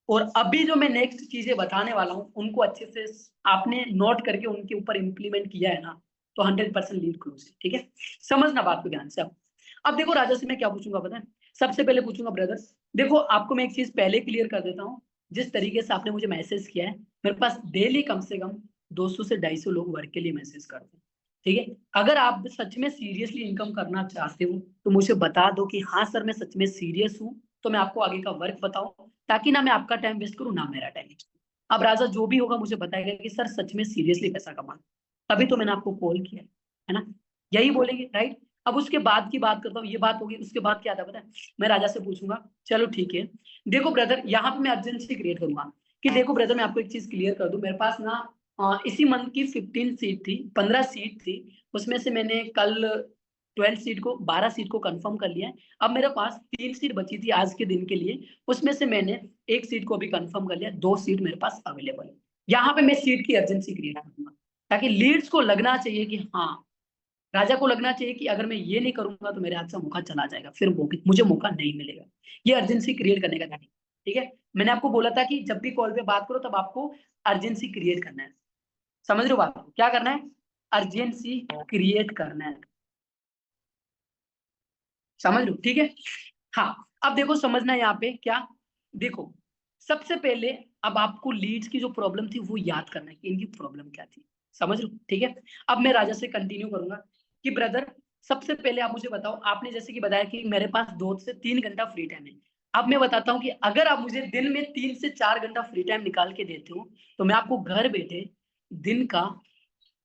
और अभी जो मैं नेक्स्ट चीजें बताने वाला हूँ उनको अच्छे से आपने नोट करके उनके ऊपर इम्प्लीमेंट किया है ना, तो 100% लीड क्लोज है, ठीक है। समझना बात को ध्यान से। अब देखो राजा से मैं क्या पूछूंगा पता है? सबसे पहले पूछूंगा ब्रदर्स, देखो आपको मैं एक चीज पहले क्लियर कर देता हूँ। जिस तरीके से आपने मुझे मैसेज किया है, मेरे पास डेली कम से कम 200 से 250 लोग वर्क के लिए मैसेज करते हैं, ठीक है। अगर आप सच में सीरियसली इनकम करना चाहते हो तो मुझे बता दो कि हाँ सर मैं सच में सीरियस हूँ, तो मैं आपको आगे का वर्क बताऊं, ताकि ना मैं आपका टाइम वेस्ट करूं ना मेरा टाइम। अब राजा जो भी होगा मुझे बताएगा कि सर सच में सीरियसली पैसा कमाना, तभी तो मैंने आपको कॉल किया है ना, यही बोलेंगे, राइट। अब उसके बाद की बात करता हूँ, ये बात होगी, उसके बाद क्या था पता है? मैं राजा से पूछूंगा, चलो ठीक है, देखो ब्रदर यहाँ पे मैं अर्जेंसी क्रिएट करूंगा कि देखो ब्रदर मैं आपको एक चीज क्लियर कर दूं, मेरे पास ना इसी मंथ की 15 सीट थी, 15 सीट थी, उसमें से मैंने कल 12 सीट को 12 सीट को कंफर्म कर लिया है। अब मेरे पास 3 सीट बची थी आज के दिन के लिए, उसमें से मैंने एक सीट को भी कंफर्म कर लिया, 2 सीट मेरे पास अवेलेबल है। यहाँ पे मैं सीट की अर्जेंसी क्रिएट करूंगा ताकि लीड्स को लगना चाहिए कि हाँ, राजा को लगना चाहिए कि अगर मैं ये नहीं करूंगा तो मेरे हाथ से मौका चला जाएगा, फिर मुझे मौका नहीं मिलेगा। ये अर्जेंसी क्रिएट करने का तरीका, ठीक है। मैंने आपको बोला था कि जब भी कॉल पे बात करो तब आपको अर्जेंसी क्रिएट करना है, समझ रहे हो बात को? क्या करना है? अर्जेंसी क्रिएट करना है, समझ लो, ठीक है। हाँ, अब देखो समझना यहाँ पे क्या, देखो सबसे पहले अब आपको लीड्स की जो प्रॉब्लम थी वो याद करना है कि इनकी प्रॉब्लम क्या थी, समझ लो, ठीक है। अब मैं राजा से कंटिन्यू करूंगा कि ब्रदर सबसे पहले आप मुझे बताओ, आपने जैसे कि बताया कि मेरे पास 2 से 3 घंटा फ्री टाइम है। अब मैं बताता हूँ कि अगर आप मुझे दिन में 3 से 4 घंटा फ्री टाइम निकाल के देते हो तो मैं आपको घर बैठे दिन का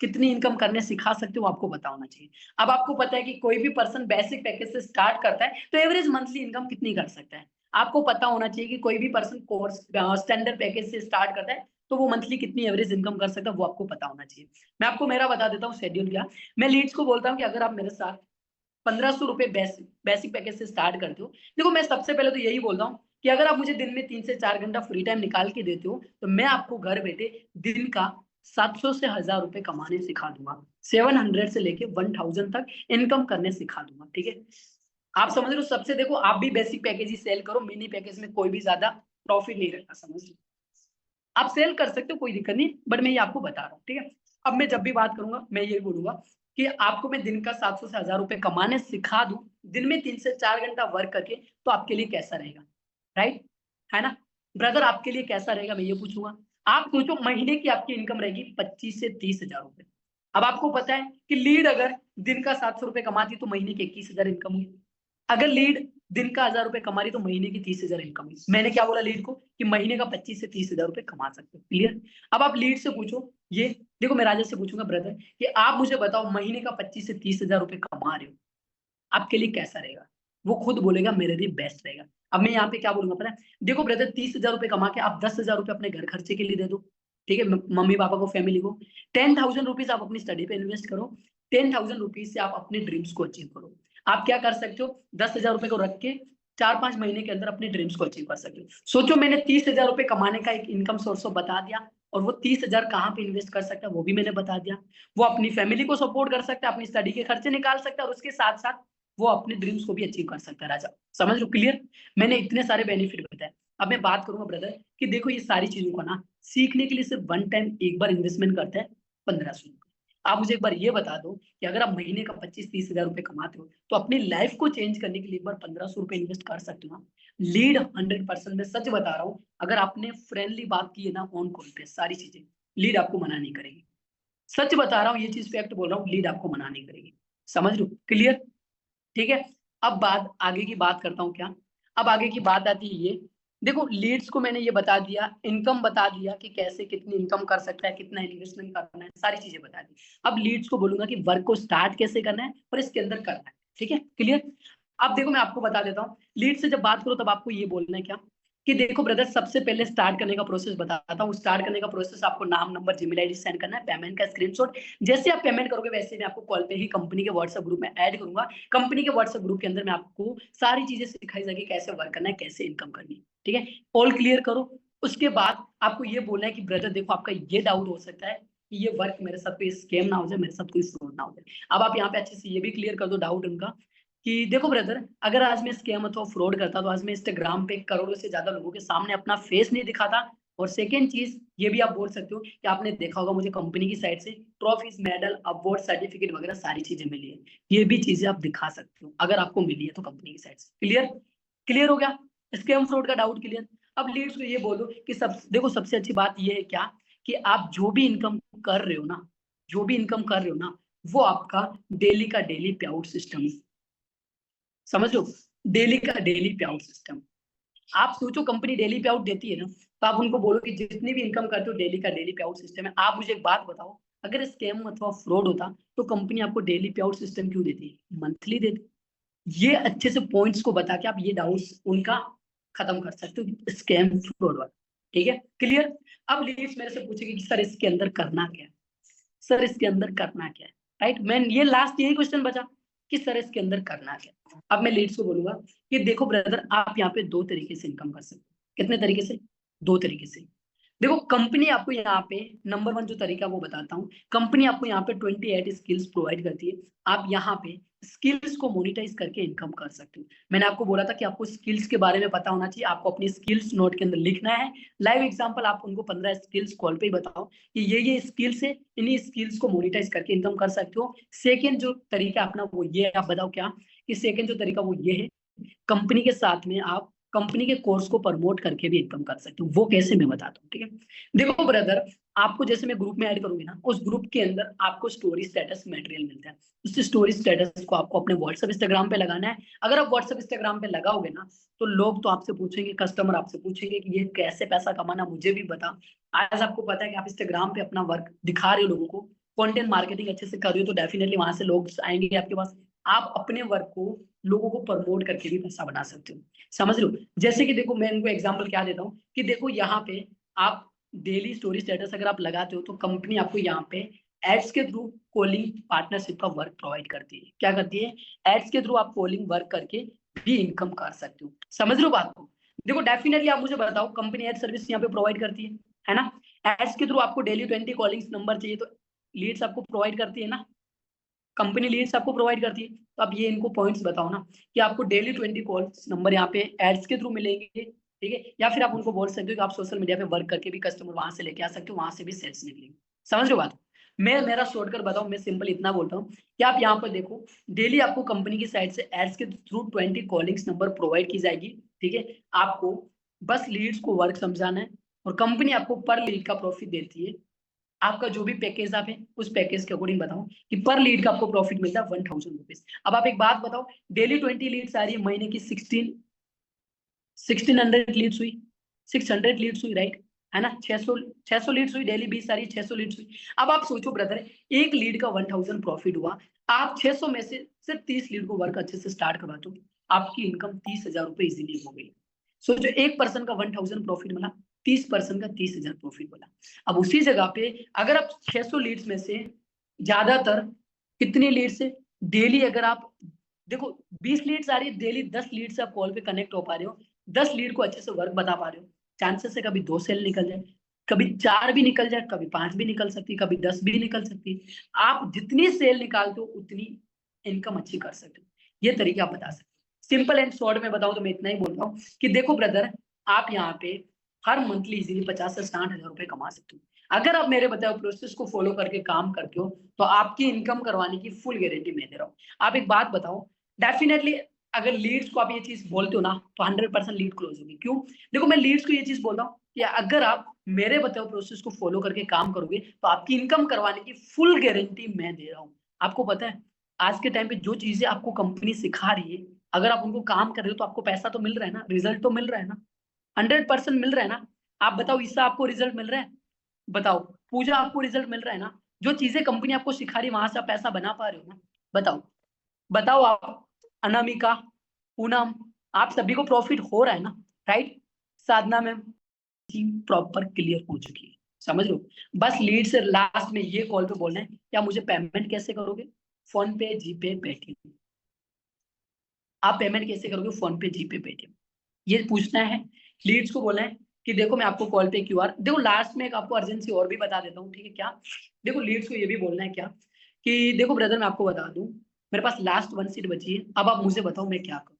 कितनी इनकम करने सिखा सकते हो आपको पता होना चाहिए। अब आपको पता है कि कोई भी पर्सन बेसिक पैकेज से स्टार्ट करता है तो एवरेज मंथली इनकम कितनी कर सकता है, आपको पता होना चाहिए कि कोई भी पर्सन कोर्स स्टैंडर्ड पैकेज से स्टार्ट करता है तो वो मंथली कितनी एवरेज इनकम कर सकता है वो आपको पता होना चाहिए। मैं आपको मेरा बता देता हूँ शेड्यूल क्या। मैं लीड्स को बोलता हूँ कि अगर आप मेरे साथ 1500 रुपए बेसिक पैकेज से स्टार्ट करते हो, देखो मैं सबसे पहले तो यही बोलता हूँ कि अगर आप मुझे दिन में 3 से 4 घंटा फ्री टाइम निकाल के देते हो तो मैं आपको घर बैठे दिन का 700 से 1000 रुपए कमाने सिखा दूंगा, 700 से लेके 1000 तक इनकम करने सिखा दूंगा, ठीक है। आप समझ रहे हो? सबसे देखो आप भी बेसिक पैकेज ही सेल करो, मिनी पैकेज में कोई भी ज्यादा प्रॉफिट नहीं रहता, समझ लो। आप सेल कर सकते हो कोई दिक्कत नहीं, बट मैं ये आपको बता रहा हूँ, ठीक है। अब मैं जब भी बात करूंगा मैं यही बोलूंगा कि आपको मैं दिन का 700 से 1000 रुपए कमाने सिखा दूं दिन में 3 से 4 घंटा वर्क करके, तो आपके लिए कैसा रहेगा, राइट, है ना। ब्रदर आपके लिए कैसा रहेगा मैं ये पूछूंगा। आप सोचो महीने की आपकी इनकम रहेगी 25 से 30 हजार रुपए। अब आपको पता है कि लीड अगर दिन का 700 रुपए कमाती तो महीने के 21 हजार इनकम हुई, अगर लीड दिन का 1000 रुपए कमा रही तो महीने की 30 हजार इनकम हुई। मैंने क्या बोला लीड को कि महीने का 25 से 30 हजार रुपए कमा सकते हो, क्लियर। अब आप लीड से पूछो, ये देखो मैं राजा से पूछूंगा ब्रदर कि आप मुझे बताओ महीने का 25 से 30 हजार रुपए कमा रहे हो, आपके लिए कैसा रहेगा? वो खुद बोलेगा मेरे लिए बेस्ट रहेगा। अब मैं यहाँ पे क्या बोलूंगा पता है? देखो ब्रदर 30 हजार रुपए कमा के आप 10 हजार रुपए अपने घर खर्चे के लिए दे दो, ठीक है, मम्मी पापा को, फैमिली को। 10,000 रुपीज आप अपनी स्टडी पे इन्वेस्ट करो, 10,000 रुपीज से आप अपने ड्रीम्स को अचीव करो। आप क्या कर सकते हो? 10 हजार रुपए को रख के 4-5 महीने के अंदर अपने ड्रीम्स को अचीव कर सकते हो। सोचो मैंने 30 हजार रुपए कमाने का एक इनकम सोर्स बता दिया, और वो 30 हजार कहाँ पे इन्वेस्ट कर सकता है वो भी मैंने बता दिया। वो अपनी फैमिली को सपोर्ट कर सकता है, अपनी स्टडी के खर्चे निकाल सकता है, और उसके साथ साथ वो अपने ड्रीम्स को भी अचीव कर सकता है राजा, समझ लो, क्लियर। मैंने इतने सारे बेनिफिट बताए। अब मैं बात करूंगा ब्रदर कि देखो ये सारी चीजों को ना सीखने के लिए सिर्फ वन टाइम एक बार इन्वेस्टमेंट करते हैं 1500 रुपये। आप मुझे एक बार ये बता दो कि अगर आप महीने का 25-30 हजार रुपये कमाते हो तो अपनी लाइफ को चेंज करने के लिए एक बार 1500 रुपये इन्वेस्ट कर सकते हो ना। लीड 100%, मैं सच बता रहा हूँ, अगर आपने फ्रेंडली बात की है ना ऑन कॉल पे सारी चीजें, लीड आपको मना नहीं करेगी। सच बता रहा हूँ, ये चीज फैक्ट बोल रहा हूँ, लीड आपको मना नहीं करेगी। समझ लो, क्लियर? ठीक है। अब बात आगे की बात करता हूँ क्या। अब आगे की बात आती है ये, देखो लीड्स को मैंने ये बता दिया, इनकम बता दिया कि कैसे कितनी इनकम कर सकता है, कितना इन्वेस्टमेंट करना है, सारी चीजें बता दी। अब लीड्स को बोलूंगा कि वर्क को स्टार्ट कैसे करना है और इसके अंदर करना है। ठीक है, क्लियर? अब देखो मैं आपको बता देता हूँ, लीड से जब बात करो तब आपको ये बोलना है क्या कि देखो ब्रदर, सबसे पहले स्टार्ट करने का प्रोसेस बताता हूँ। स्टार्ट करने का प्रोसेस, आपको नाम, नंबर, जीमेल आईडी सेंड करना है, पेमेंट का स्क्रीनशॉट। जैसे आप पेमेंट करोगे वैसे मैं आपको कॉल पे ही कंपनी के व्हाट्सएप ग्रुप में ऐड करूंगा। कंपनी के व्हाट्सएप ग्रुप के अंदर मैं आपको सारी चीजें सिखाई जाएगी, कैसे वर्क करना है, कैसे इनकम करनी है। ठीक है, ऑल क्लियर करो। उसके बाद आपको ये बोलना है कि ब्रदर देखो, आपका ये डाउट हो सकता है कि ये वर्क मेरे साथ कोई स्कैम ना हो जाए, मेरे साथ कोई फ्रॉड ना हो जाए। अब आप यहाँ पे अच्छे से ये भी क्लियर कर दो डाउट उनका कि देखो ब्रदर, अगर आज मैं स्कैम अथवा फ्रॉड करता तो आज मैं इंस्टाग्राम पे करोड़ों से ज्यादा लोगों के सामने अपना फेस नहीं दिखाता। और सेकेंड चीज ये भी आप बोल सकते हो कि आपने देखा होगा मुझे कंपनी की साइड से ट्रॉफीज, मेडल, अवार्ड, सर्टिफिकेट वगैरह सारी चीजें मिली है। ये भी चीजें आप दिखा सकते हो अगर आपको मिली है तो कंपनी की साइड से। क्लियर? क्लियर हो गया स्कैम फ्रॉड का डाउट? क्लियर? अब लीड्स को ये बोलो कि सब देखो, सबसे अच्छी बात ये है क्या कि आप जो भी इनकम कर रहे हो ना, जो भी इनकम कर रहे हो ना, वो आपका डेली का डेली पे आउट सिस्टम है। समझ लो, डेली का डेली पे आउट सिस्टम। आप सोचो कंपनी डेली पे आउट देती है ना, तो आप उनको बोलो कि जितनी भी इनकम करते हो डेली का डेली पे आउट सिस्टम है। आप मुझे एक बात बताओ, अगर स्कैम अथवा फ्रॉड होता तो कंपनी आपको डेली पे आउट सिस्टम क्यों देती है, मंथली देती? ये अच्छे से पॉइंट्स को बता के आप ये डाउट्स उनका खत्म कर सकते हो, स्कैम फ्रॉड वाला। ठीक है, क्लियर? अब लीड्स मेरे से पूछेगी कि सर इसके अंदर करना क्या है, सर इसके अंदर करना क्या है, राइट? मैं ये लास्ट यही क्वेश्चन बचा कि सर इसके अंदर करना क्या है। अब मैं लीड्स को बोलूंगा कि देखो ब्रदर, आप यहाँ पे दो तरीके से इनकम कर सकते हो। कितने तरीके से? दो तरीके से। देखो कंपनी आपको यहाँ पे नंबर वन जो तरीका वो बताता हूँ, कंपनी आपको यहाँ पे 28 स्किल्स प्रोवाइड करती है। आप यहाँ पे स्किल्स को मोनिटाइज करके इनकम कर सकते हो। मैंने आपको बोला था कि आपको स्किल्स के बारे में पता होना चाहिए, आपको अपनी स्किल्स नोट के अंदर लिखना है। लाइव एग्जांपल आप उनको 15 स्किल्स कॉल पे ही बताओ कि ये स्किल्स है, इन्हीं स्किल्स को मोनिटाइज करके इनकम कर सकते हो। सेकेंड जो तरीका अपना वो ये, आप बताओ क्या कि सेकेंड जो तरीका वो ये है, कंपनी के साथ में आप कंपनी के कोर्स को प्रमोट करके भी इनकम कर सकते हो। वो कैसे मैं बताता हूँ, ठीक है? देखो ब्रदर, आपको जैसे मैं ग्रुप में ऐड करूंगी ना, उस ग्रुप के अंदर आपको स्टोरी स्टेटस मटेरियल मिलता है। उस स्टोरी स्टेटस को आपको अपने व्हाट्सएप इंस्टाग्राम पे लगाना है। अगर आप व्हाट्सएप इंस्टाग्राम पे लगाओगे ना, तो लोग तो आपसे पूछेंगे, कस्टमर आपसे पूछेंगे कि ये कैसे पैसा कमाना, मुझे भी बता। आज आपको पता है कि आप इंस्टाग्राम पे अपना वर्क दिखा रहे हो लोगों को, कंटेंट मार्केटिंग अच्छे से कर रहे हो, तो डेफिनेटली वहां से लोग आएंगे आपके पास। आप अपने वर्क को लोगों को प्रमोट करके भी पैसा बना सकते हो। समझ लो, जैसे कि देखो मैं इनको एग्जांपल क्या देता हूँ कि देखो यहाँ पे आप डेली स्टोरी स्टेटस अगर आप लगाते हो तो कंपनी आपको यहाँ पे एड्स के थ्रू कॉलिंग पार्टनरशिप का वर्क प्रोवाइड करती है। क्या करती है? एड्स के थ्रू आप कॉलिंग वर्क करके भी इनकम कर सकते हो। समझ लो बात को? देखो डेफिनेटली आप मुझे बताओ, कंपनी एड सर्विस यहाँ पे प्रोवाइड करती है ना? एड्स के थ्रू आपको डेली 20 कॉलिंग्स नंबर चाहिए, तो लीड्स आपको प्रोवाइड करती है ना, कंपनी लीड्स आपको प्रोवाइड करती है। तो आप ये इनको पॉइंट्स बताओ ना कि आपको डेली 20 कॉल्स नंबर यहाँ पे एड्स के थ्रू मिलेंगे। ठीक है, या फिर आप उनको बोल सकते हो कि आप सोशल मीडिया पे वर्क करके भी कस्टमर वहां से लेके आ सकते हो, वहां से भी सेल्स निकलेंगे। समझ लो बात? मैं मेरा शॉर्टकट बताऊं, मैं सिंपल इतना बोलता हूँ कि आप यहाँ पर देखो, डेली आपको कंपनी की साइड से एड्स के थ्रू 20 कॉलिंग्स नंबर प्रोवाइड की जाएगी। ठीक है, आपको बस लीड्स को वर्क समझाना है और कंपनी आपको पर लीड का प्रॉफिट देती है। आपका जो भी पैकेज आप है उस पैकेज के अकॉर्डिंग बताओ कि पर लीड का आपको प्रॉफिट मिलता है 1000 रुपीज। अब आप एक बात बताओ, डेली 20 लीड्स आ रही है, महीने की 1600 लीड्स हुई, 600 लीड्स हुई, राइट? है ना? 600 लीड्स हुई, डेली 20 सारी 600 लीड्स हुई। अब आप सोचो ब्रदर, एक लीड का 1000 प्रॉफिट हुआ, आप 600 में से सिर्फ 30 लीड को वर्क अच्छे से स्टार्ट करवा दो, आपकी इनकम 30,000 रुपए इजिली हो गई। सोचो, एक पर्सन का 1000 प्रॉफिट मिला, 30% का 30,000 प्रॉफिट मिला। अब उसी जगह पे अगर आप 600 लीड्स में से ज्यादातर कितनी लीड्स है, डेली अगर आप देखो 20 लीड्स आ रही है, डेली 10 लीड से आप कॉल पे कनेक्ट हो पा रहे हो, 10 लीड को अच्छे से वर्क बता पा रहे हो, चांसेस है कभी 2 सेल निकल जाए, कभी 4 भी निकल जाए, कभी 5 भी निकल सकती है, कभी 10 भी निकल सकती है। आप जितनी सेल निकालते हो उतनी इनकम अच्छी कर सकते हो। ये तरीके आप बता सकते हो। सिंपल एंड शॉर्ट में बताऊं तो मैं इतना ही बोल रहा हूँ कि देखो ब्रदर, आप यहाँ पे हर मंथली इजीली 50 से 60 हजार रुपए कमा सकते हो। अगर आप मेरे बताए प्रोसेस को फॉलो करके काम करते हो तो आपकी इनकम करवाने की फुल गारंटी मैं दे रहा हूँ। आप एक बात बताओ, डेफिनेटली अगर लीड्स को आप ये चीज बोलते हो ना तो 100% लीड क्लोज होगी। क्यों? देखो मैं लीड्स को ये चीज बोल रहा हूँ कि अगर आप मेरे बताओ प्रोसेस को फॉलो करके काम करोगे तो आपकी इनकम करवाने की फुल गारंटी मैं दे रहा हूँ। आपको पता है आज के टाइम पे जो चीजें आपको कंपनी सिखा रही है, अगर आप उनको काम कर रहे हो तो आपको पैसा तो मिल रहा है ना, रिजल्ट तो मिल रहा है ना, 100% मिल रहा है ना। आप बताओ इससे आपको रिजल्ट मिल रहा है? बताओ पूजा आपको रिजल्ट मिल रहा है ना? जो चीजें कंपनी आपको सिखा रही है वहां से आप पैसा बना पा रहे हो ना? बताओ, बताओ आप, अनामिका, पूनम, आप सभी को प्रॉफिट हो रहा है ना? राइट? साधना मैम प्रॉपर क्लियर हो चुकी है, समझ लो। बस लीड से लास्ट में ये कॉल पे बोलना है क्या मुझे पेमेंट कैसे करोगे? फोन पे, जीपे, पेटीएम। आप पेमेंट कैसे करोगे? फोन पे, जीपे, पेटीएम, ये पूछना है। लीड्स को बोलना है कि देखो मैं आपको कॉल पे क्यूआर, देखो लास्ट में एक आपको अर्जेंसी और भी बता देता हूँ, ठीक है क्या? देखो लीड्स को ये भी बोलना है क्या कि देखो ब्रदर मैं आपको बता दूं, मेरे पास लास्ट 1 सीट बची है, अब आप मुझे बताओ मैं क्या करूं?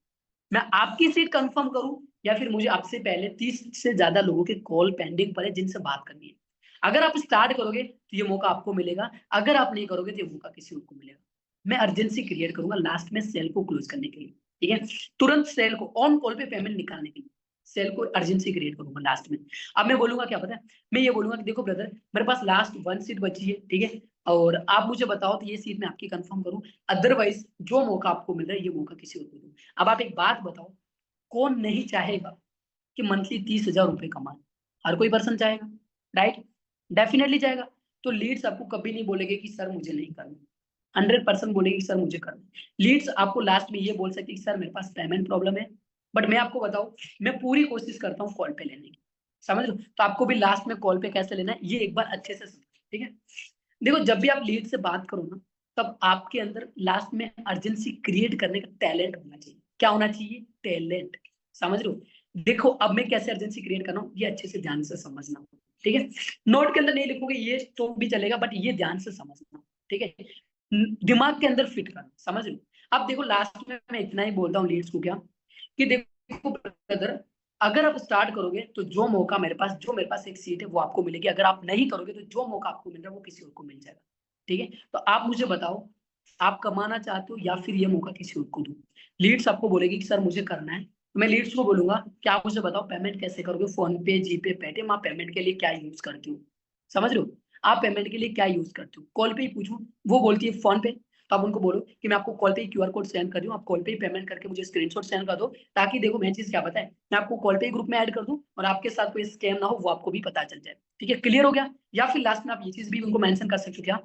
मैं आपकी सीट कंफर्म करूं या फिर मुझे आपसे पहले 30 से ज्यादा लोगों के कॉल पेंडिंग पर है जिनसे बात करनी है? अगर आप स्टार्ट करोगे तो ये मौका आपको मिलेगा, अगर आप नहीं करोगे तो ये मौका किसी और को मिलेगा। मैं अर्जेंसी क्रिएट करूंगा लास्ट में सेल को क्लोज करने के लिए, ठीक है? तुरंत सेल को ऑन कॉल पे पेमेंट निकालने के लिए सेल को अर्जेंसी क्रिएट करूंगा लास्ट में। अब मैं बोलूंगा क्या पता है? मैं ये बोलूंगा कि देखो ब्रदर मेरे पास लास्ट 1 सीट बची है, ठीक है, और आप मुझे बताओ तो ये सीट मैं आपकी कंफर्म करूं, अदरवाइज जो मौका आपको मिल रहा है ये मौका किसी और को दूं। अब आप एक बात बताओ, कौन नहीं चाहेगा कि मंथली 30 हजार रुपए कमाए? हर कोई पर्सन चाहेगा, राइट? डेफिनेटली चाहेगा। तो लीड्स आपको कभी नहीं बोलेगे कि सर मुझे नहीं करना, 100% बोलेगी कि सर मुझे करना है। लीड्स आपको लास्ट में ये बोल सकती है कि सर मेरे पास पेमेंट प्रॉब्लम है, बट मैं आपको बताऊं मैं पूरी कोशिश करता हूँ कॉल पे लेने की, समझ लो। तो आपको भी लास्ट में कॉल पे कैसे लेना है ये एक बार अच्छे से समझो, ठीक है? देखो जब भी आप लीड से बात करो ना तब आपके अंदर लास्ट में अर्जेंसी क्रिएट करने का टैलेंट होना चाहिए। क्या होना चाहिए? टैलेंट, समझ लो। देखो अब मैं कैसे अर्जेंसी क्रिएट कर रहा हूँ ये अच्छे से ध्यान से समझना, ठीक है? नोट के अंदर नहीं लिखोगे ये तो भी चलेगा, बट ये ध्यान से समझना, ठीक है? दिमाग के अंदर फिट करना, समझ लो। अब देखो लास्ट में मैं इतना ही बोलता हूँ लीड्स को क्या कि देखो ब्रदर अगर आप स्टार्ट करोगे तो जो मौका मेरे पास, जो मेरे पास एक सीट है वो आपको मिलेगी, अगर आप नहीं करोगे तो जो मौका आपको मिल रहा है वो किसी और को मिल जाएगा, ठीक है? तो आप मुझे बताओ आप कमाना चाहते हो या फिर ये मौका किसी और को दूं? लीड्स आपको बोलेगी कि सर मुझे करना है, तो मैं लीड्स को बोलूंगा कि आप मुझे बताओ पेमेंट कैसे करोगे? फोन पे, जीपे, पेटीएम, आप पेमेंट के लिए क्या यूज करते हो? समझ लो, आप पेमेंट के लिए क्या यूज करते हो? कॉल पे ही पूछूं, वो बोलती है फोन पे, तो आप उनको बोलो कि मैं आपको कॉल पे ही क्यूआर कोड सेंड कर रही हूँ, आप कॉल पे ही पेमेंट करके मुझे स्क्रीनशॉट सेंड कर दो, ताकि देखो मैं चीज क्या पता है मैं आपको कॉल पे ही ग्रुप में ऐड कर दूं और आपके साथ कोई स्कैम ना हो वो आपको भी पता चल जाए, ठीक है? क्लियर हो गया? या फिर लास्ट में आप ये चीज भी उनको मेंशन कर सकते हो क्या,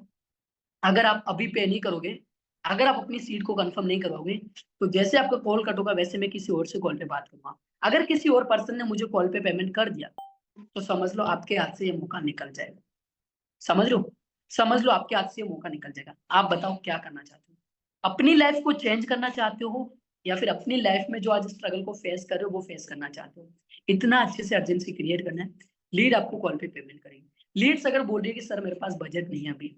अगर आप अभी पे नहीं करोगे, अगर आप अपनी सीट को कंफर्म नहीं करवाओगे तो जैसे आपका कॉल कट होगा वैसे मैं किसी और से कॉल पे बात करूंगा। अगर किसी और पर्सन ने मुझे कॉल पे पेमेंट कर दिया तो समझ लो आपके हाथ से ये मौका निकल जाएगा, समझ लो, समझ लो आपके हाथ से ये मौका निकल जाएगा। आप बताओ क्या करना चाहते हो? अपनी लाइफ को चेंज करना चाहते हो या फिर अपनी लाइफ में जो आज स्ट्रगल को फेस कर रहे हो वो फेस करना चाहते हो? इतना अच्छे से अर्जेंसी क्रिएट करना है। लीड आपको कॉल पे पेमेंट करेंगे। लीड्स अगर बोल रही है कि सर मेरे पास बजट नहीं है अभी,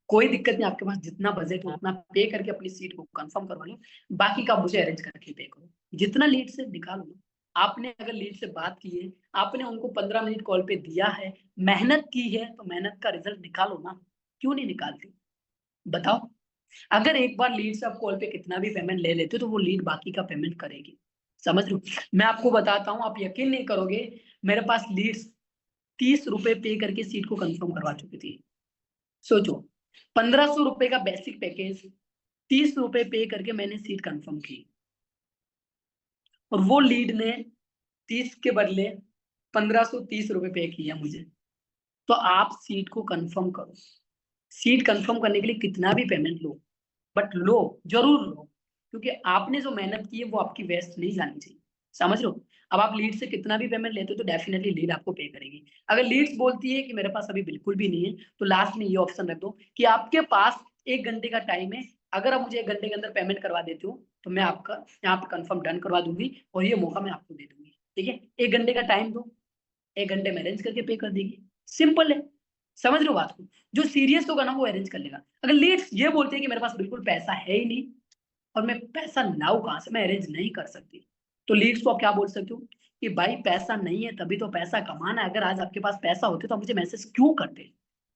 कोई दिक्कत नहीं, आपके पास जितना बजट हो उतना पे करके अपनी सीट को कंफर्म करवा लो, बाकी का मुझे अरेंज करके पे करो। जितना लीड से निकालो ना, आपने अगर लीड से बात की है, आपने उनको 15 मिनट कॉल पे दिया है, मेहनत की है, तो मेहनत का रिजल्ट निकालो ना, क्यों नहीं निकालते? बताओ। अगर एक बार लीड से आप कॉल पे कितना भी पेमेंट ले लेते हो तो वो लीड बाकी का पेमेंट करेगी, समझ लो। मैं आपको बताता हूँ, आप यकीन नहीं करोगे, मेरे पास लीड्स 30 रुपए पे करके सीट को कंफर्म करवा चुकी थी। सोचो, 1500 रुपए का बेसिक पैकेज, 30 रुपए पे करके मैंने सीट कंफर्म की, और वो लीड ने 30 के बदले 1530 रुपए पे किया मुझे। तो आप सीट को कंफर्म करो। सीट कंफर्म करने के लिए कितना भी पेमेंट लो, बट लो, जरूर लो, क्योंकि आपने जो मेहनत की है वो आपकी वेस्ट नहीं जानी चाहिए, समझ लो। अब आप लीड से कितना भी पेमेंट लेते हो तो डेफिनेटली लीड आपको पे करेगी। अगर लीड्स बोलती है कि मेरे पास अभी बिल्कुल भी नहीं है तो लास्ट में ये ऑप्शन रख दो कि आपके पास 1 घंटे का टाइम है, अगर आप मुझे 1 घंटे के अंदर पेमेंट करवा देते हो तो मैं आपका यहाँ पे कंफर्म डन करवा दूंगी और ये मौका मैं आपको दे दूंगी, ठीक है? 1 घंटे का टाइम दो, 1 घंटे में अरेंज करके पे कर देगी, सिंपल है। समझ लो बात को, जो सीरियस होगा ना वो अरेंज कर लेगा। अगर लीड्स ये बोलते हैं कि मेरे पास बिल्कुल पैसा है ही नहीं और मैं पैसा लाऊं कहां से, मैं अरेंज नहीं कर सकती, तो लीड्स को आप क्या बोल सकते हो कि भाई पैसा नहीं है तभी तो पैसा कमाना है, अगर आज आपके पास पैसा होते तो आप मुझे मैसेज क्यों करते?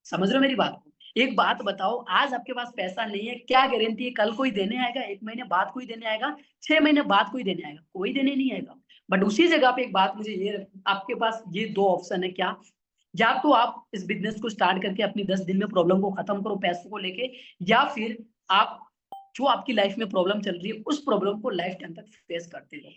समझ रहे हो मेरी बात को? एक बात बताओ, आज आपके पास पैसा नहीं है, क्या गारंटी है कल कोई देने आएगा, 1 महीने बाद कोई देने आएगा, 6 महीने बाद कोई देने आएगा? कोई देने नहीं आएगा। बट उसी जगह पे एक बात मुझे ये, आपके पास ये 2 ऑप्शन है क्या? या तो आप इस बिज़नेस को स्टार्ट करके अपनी 10 दिन में प्रॉब्लम को खत्म करो पैसों को लेके, या फिर आप जो आपकी लाइफ में प्रॉब्लम चल रही है उस प्रॉब्लम को लाइफ टाइम तक फेस करते रहो।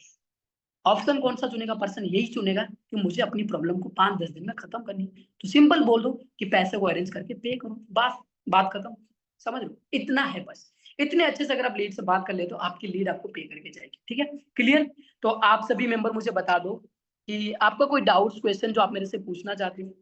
ऑप्शन कौन सा चुनेगा? पर्सन यही चुनेगा कि मुझे अपनी प्रॉब्लम को 5-10 दिन में खत्म करनी है। तो सिंपल बोल दो कि पैसे को अरेंज करके पे करो, बस बात खत्म। समझ लो, इतना है बस। इतने अच्छे से अगर आप लीड से बात कर ले तो आपकी लीड आपको पे करके जाएगी। ठीक है, क्लियर? तो आप सभी मेंबर मुझे बता दो कि आपका कोई डाउट्स क्वेश्चन जो आप मेरे से पूछना चाहते हो।